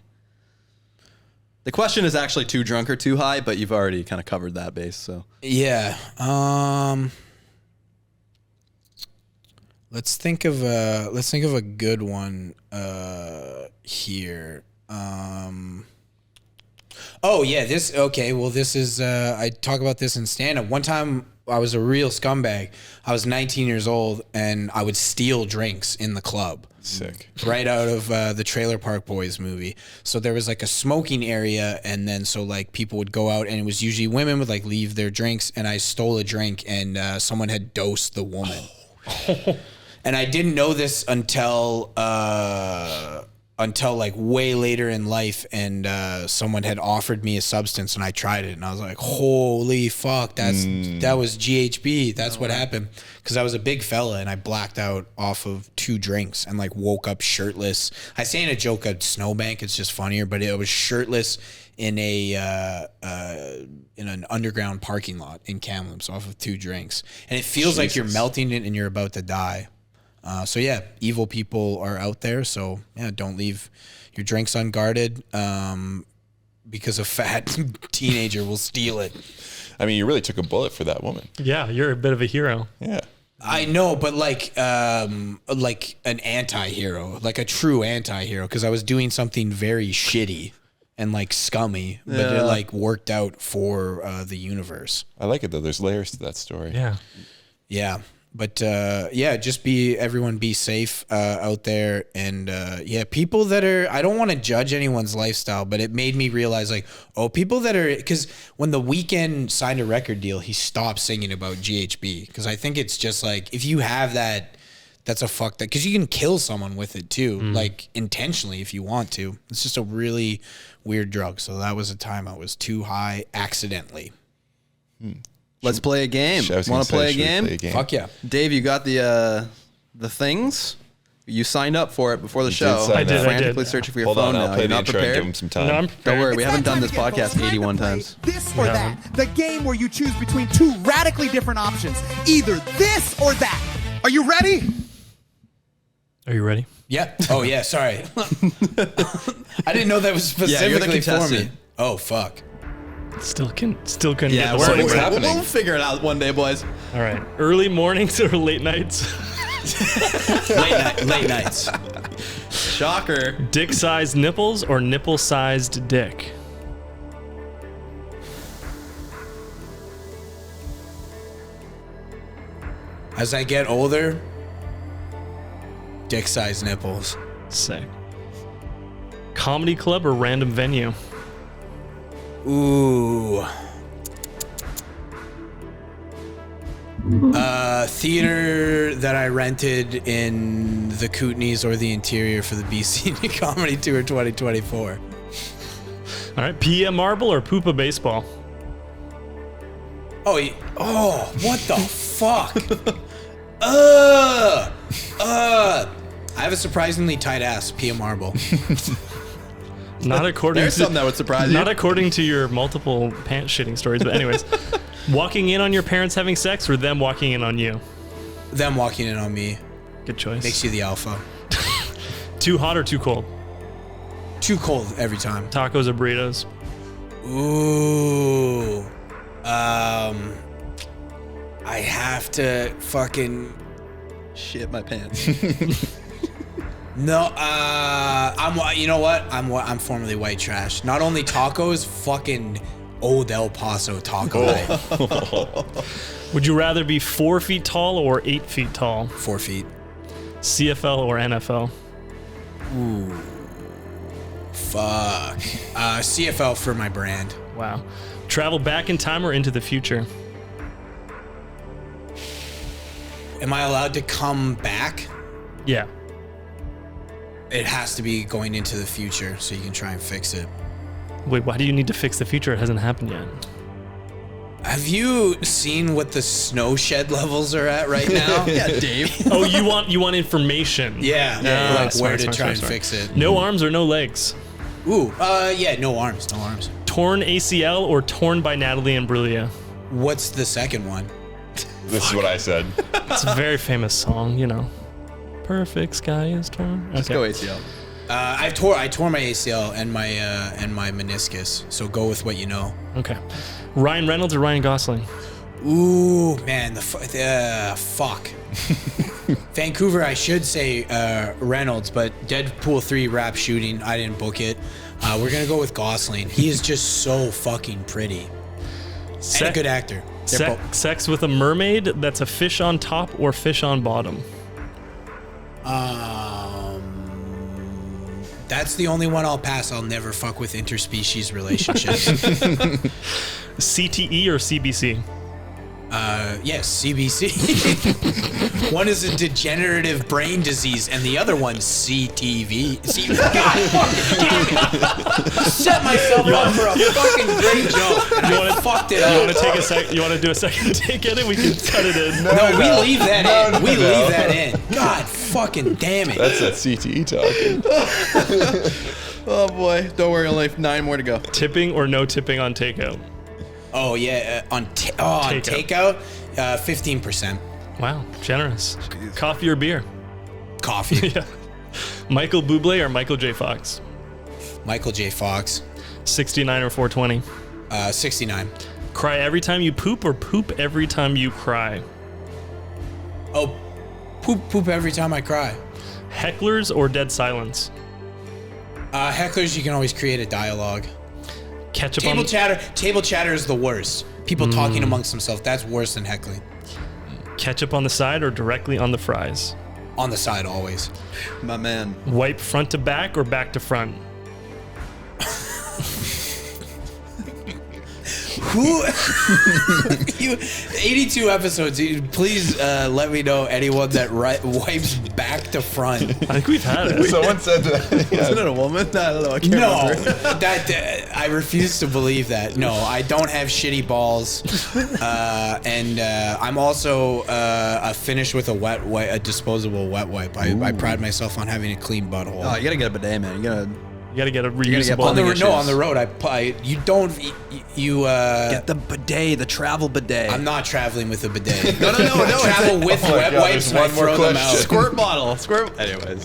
The question is actually too drunk or too high, but you've already kind of covered that base. So yeah, let's think of a good one here. Oh yeah, this okay. Well, this is I talk about this in stand-up. One time I was a real scumbag. I was 19 years old and I would steal drinks in the club. Sick. Right out of the Trailer Park Boys movie. So there was like a smoking area, and then so like people would go out, and it was usually women would like leave their drinks, and I stole a drink, and someone had dosed the woman. And I didn't know this until like way later in life, and someone had offered me a substance, and I tried it, and I was like, holy fuck, that was GHB. That's what happened. Because I was a big fella, and I blacked out off of 2 drinks and like woke up shirtless. I say in a joke at Snowbank, it's just funnier, but it was shirtless in an underground parking lot in Kamloops off of 2 drinks. And it feels like you're melting it and you're about to die. So yeah, evil people are out there. So yeah, don't leave your drinks unguarded because a fat teenager will steal it. I mean, you really took a bullet for that woman. Yeah, you're a bit of a hero. Yeah. I know, but like an anti-hero, like a true anti-hero, because I was doing something very shitty and like scummy, but it like worked out for the universe. I like it though. There's layers to that story. Yeah. But everyone be safe out there. And people that are, I don't want to judge anyone's lifestyle, but it made me realize like, people that are, because when The Weeknd signed a record deal, he stopped singing about GHB. Because I think it's just like, if you have that, that's a fuck that, because you can kill someone with it too, like intentionally if you want to. It's just a really weird drug. So that was a time I was too high accidentally. Let's play a game. Want to play a game? Fuck yeah. Dave, you got the things? You signed up for it before the show. I did. Frantically searching for your Hold phone on, I'll now. play You're the not intro and prepared? give him some time. No, I'm Don't prepared. worry, we haven't done this podcast 81 times. This or that. The game where you choose between two radically different options. Either this or that. Are you ready? Are you ready? Yeah. Oh yeah. Sorry. I didn't know that was specifically for me. Oh fuck. Still couldn't Yeah, get the what's happening? We'll figure it out one day, boys. All right. Early mornings or late nights? Late nights. Shocker. Dick-sized nipples or nipple-sized dick? As I get older, dick-sized nipples. Sick. Comedy club or random venue? Ooh. Theater that I rented in the Kootenays or the interior for the BC Comedy Tour 2024. All right. Pee a marble or poop a baseball? Oh, what the fuck? I have a surprisingly tight ass. Pee a marble. Not according There's to something that would surprise you. Not according to your multiple pants shitting stories, but anyways. Walking in on your parents having sex or them walking in on you? Them walking in on me. Good choice. Makes you the alpha. Too hot or too cold? Too cold every time. Tacos or burritos? Ooh. I have to fucking shit my pants. No, you know what? I'm formerly white trash. Not only tacos, fucking Old El Paso taco night. Would you rather be 4 feet tall or 8 feet tall? 4 feet. CFL or NFL? Ooh. Fuck. CFL for my brand. Wow. Travel back in time or into the future? Am I allowed to come back? Yeah. It has to be going into the future so you can try and fix it. Wait, why do you need to fix the future? It hasn't happened yet. Have you seen what the snow shed levels are at right now? Yeah, Dave. Oh, you want information? Yeah, like where to try and fix it. No arms or no legs? Ooh, yeah, no arms. Torn ACL or torn by Natalie Imbruglia? What's the second one? This is what I said. It's a very famous song, you know. Perfect sky is torn. Just go ACL. I tore my ACL and my meniscus. So go with what you know. Okay. Ryan Reynolds or Ryan Gosling? Ooh, man, fuck. Vancouver, I should say Reynolds, but Deadpool 3 rap shooting, I didn't book it. We're gonna go with Gosling. He is just so fucking pretty. And a good actor. Sex with a mermaid that's a fish on top or fish on bottom? That's the only one I'll pass. I'll never fuck with interspecies relationships. CTE or CBC? Yes, CBC. One is a degenerative brain disease, and the other one's CTV. God fucking damn it! Set myself up for a fucking great joke, and I fucked it up. You want to take a sec? You want to do a second take at it? We can cut it in. No, we leave that in. We leave that in. God fucking damn it! That's that CTE talking. Oh boy! Don't worry, only 9 more to go. Tipping or no tipping on takeout? Oh yeah, on takeout, 15%. Wow, generous. Coffee or beer? Coffee. Yeah. Michael Bublé or Michael J. Fox? Michael J. Fox. 69 or 420? 69. Cry every time you poop or poop every time you cry? Oh, poop every time I cry. Hecklers or dead silence? Hecklers, you can always create a dialogue. Ketchup Table on chatter. Table chatter is the worst. People talking amongst themselves. That's worse than heckling. ketchup on the side or directly on the fries? On the side always. My man. Wipe front to back or back to front? Who? 82 episodes. Please let me know anyone that wipes back to front. I think we've had it. Someone said that. Isn't it a woman? I don't know. I can't remember. I refuse to believe that. No, I don't have shitty balls, and I'm also a finish with a disposable wet wipe. I pride myself on having a clean butthole. Oh, you gotta get a bidet, man. You gotta get a reusable. On the road. You get the bidet, the travel bidet. I'm not traveling with a bidet. No. I travel with wet wipes and I throw them out. Squirt bottle. Anyways.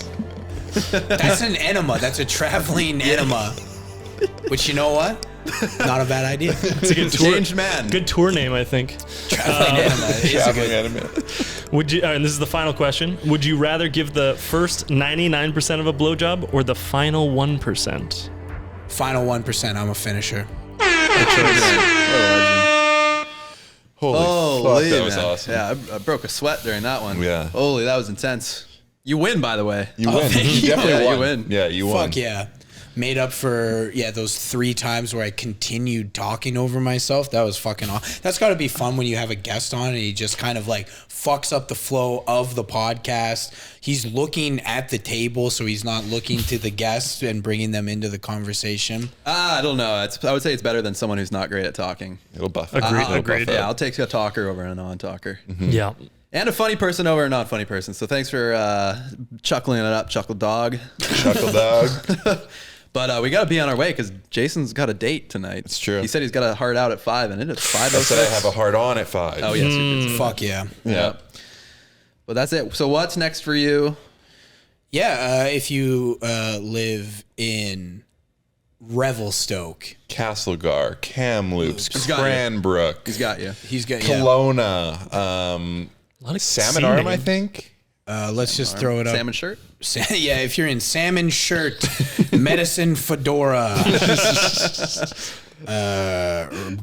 That's an enema. That's a traveling enema. Which, you know what? Not a bad idea. It's a good tour. Changed man. Good tour name, I think. Traveling enema is Traveling a good enema. Would you? And this is the final question. Would you rather give the first 99% of a blowjob or the final 1%? Final 1%. I'm a finisher. Holy fuck, that was awesome. Yeah, I broke a sweat during that one. Yeah. Holy, that was intense. You win, by the way. You win. thank You you. definitely Yeah, won. you win. Yeah, you won. Fuck yeah. Made up for, those 3 times where I continued talking over myself. That was fucking awesome. That's got to be fun when you have a guest on and he just kind of like fucks up the flow of the podcast. He's looking at the table, so he's not looking to the guests and bringing them into the conversation. I don't know. I would say it's better than someone who's not great at talking. It'll buff. Agreed. Yeah, I'll take a talker over a non-talker. Yeah. And a funny person over a non-funny person. So thanks for chuckling it up, Chuckle Dog. Chuckle Dog. But we got to be on our way because Jason's got a date tonight. It's true. He said he's got a hard out at 5, and it is 5:06. I said I have a hard on at 5. Oh, yes. You did. Fuck yeah. Yeah. But that's it. So what's next for you? Yeah, if you live in Revelstoke. Castlegar, Kamloops, He's got you. Cranbrook. He's got you. He's got Kelowna. A lot of Salmon C Arm, I names. think. Let's just throw it up. Salmon shirt? Yeah, if you're in salmon shirt, medicine fedora,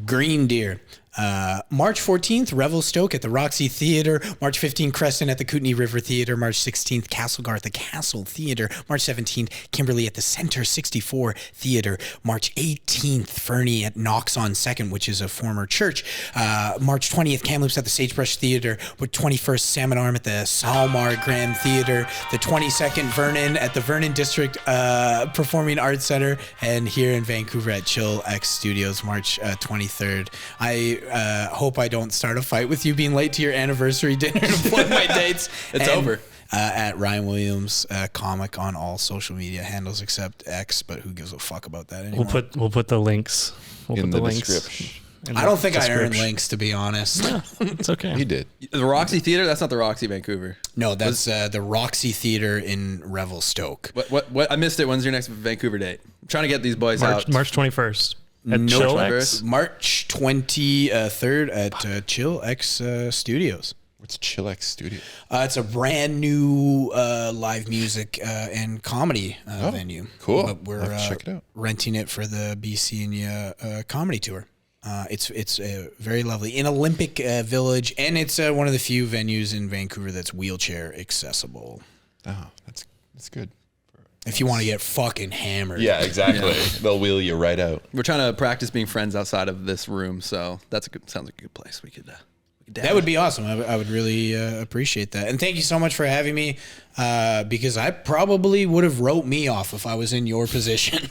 green deer. March 14th, Revelstoke at the Roxy Theater. March 15th, Creston at the Kootenay River Theater. March 16th, Castlegar at the Castle Theater. March 17th, Kimberley at the Center 64 Theater. March 18th, Fernie at Knox on 2nd, which is a former church. March 20th, Kamloops at the Sagebrush Theater. With 21st, Salmon Arm at the Salmar Grand Theater. The 22nd, Vernon at the Vernon District Performing Arts Center. And here in Vancouver at Chill X Studios, March 23rd. I hope I don't start a fight with you being late to your anniversary dinner to plug my dates. It's over. At Ryan Williams comic on all social media handles except X, but who gives a fuck about that anymore? We'll put the links. We'll In put the links. description. I don't think I earned links, to be honest. It's okay. He did. The Roxy Theater? That's not the Roxy Vancouver. No, that's the Roxy Theater in Revelstoke. What? I missed it. When's your next Vancouver date? I'm trying to get these boys out. March 21st. At No, Chill March X. 21st. March 23rd at Chill X Studios. What's Chillax Studio? It's a brand new live music and comedy venue. Cool. But we're I'll have to check it out. renting it for the BC and comedy tour. It's very lovely in Olympic Village, and it's one of the few venues in Vancouver that's wheelchair accessible. Oh, that's good. If you want to get fucking hammered. Yeah, exactly. They'll wheel you right out. We're trying to practice being friends outside of this room, so sounds like a good place. We could That would be awesome. I would really appreciate that. And thank you so much for having me, because I probably would have wrote me off if I was in your position.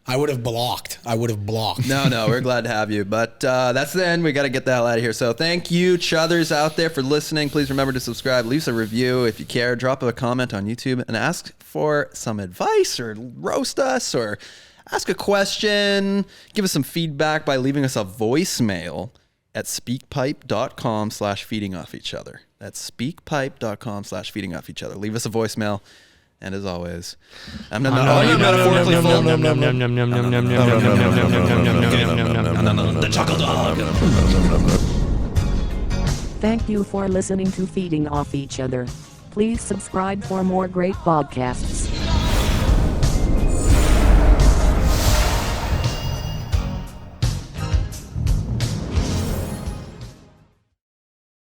I would have blocked. No, we're glad to have you. But that's the end. We got to get the hell out of here. So thank you, chuthers out there, for listening. Please remember to subscribe. Leave us a review if you care. Drop a comment on YouTube and ask for some advice or roast us or ask a question. Give us some feedback by leaving us a voicemail at speakpipe.com/feedingoffeachother. That's speakpipe.com/feedingoffeachother. Leave us a voicemail. And as always, I'm not metaphorically full. The Chuckle Dog. Thank you for listening to Feeding Off Each Other. Please subscribe for more great podcasts.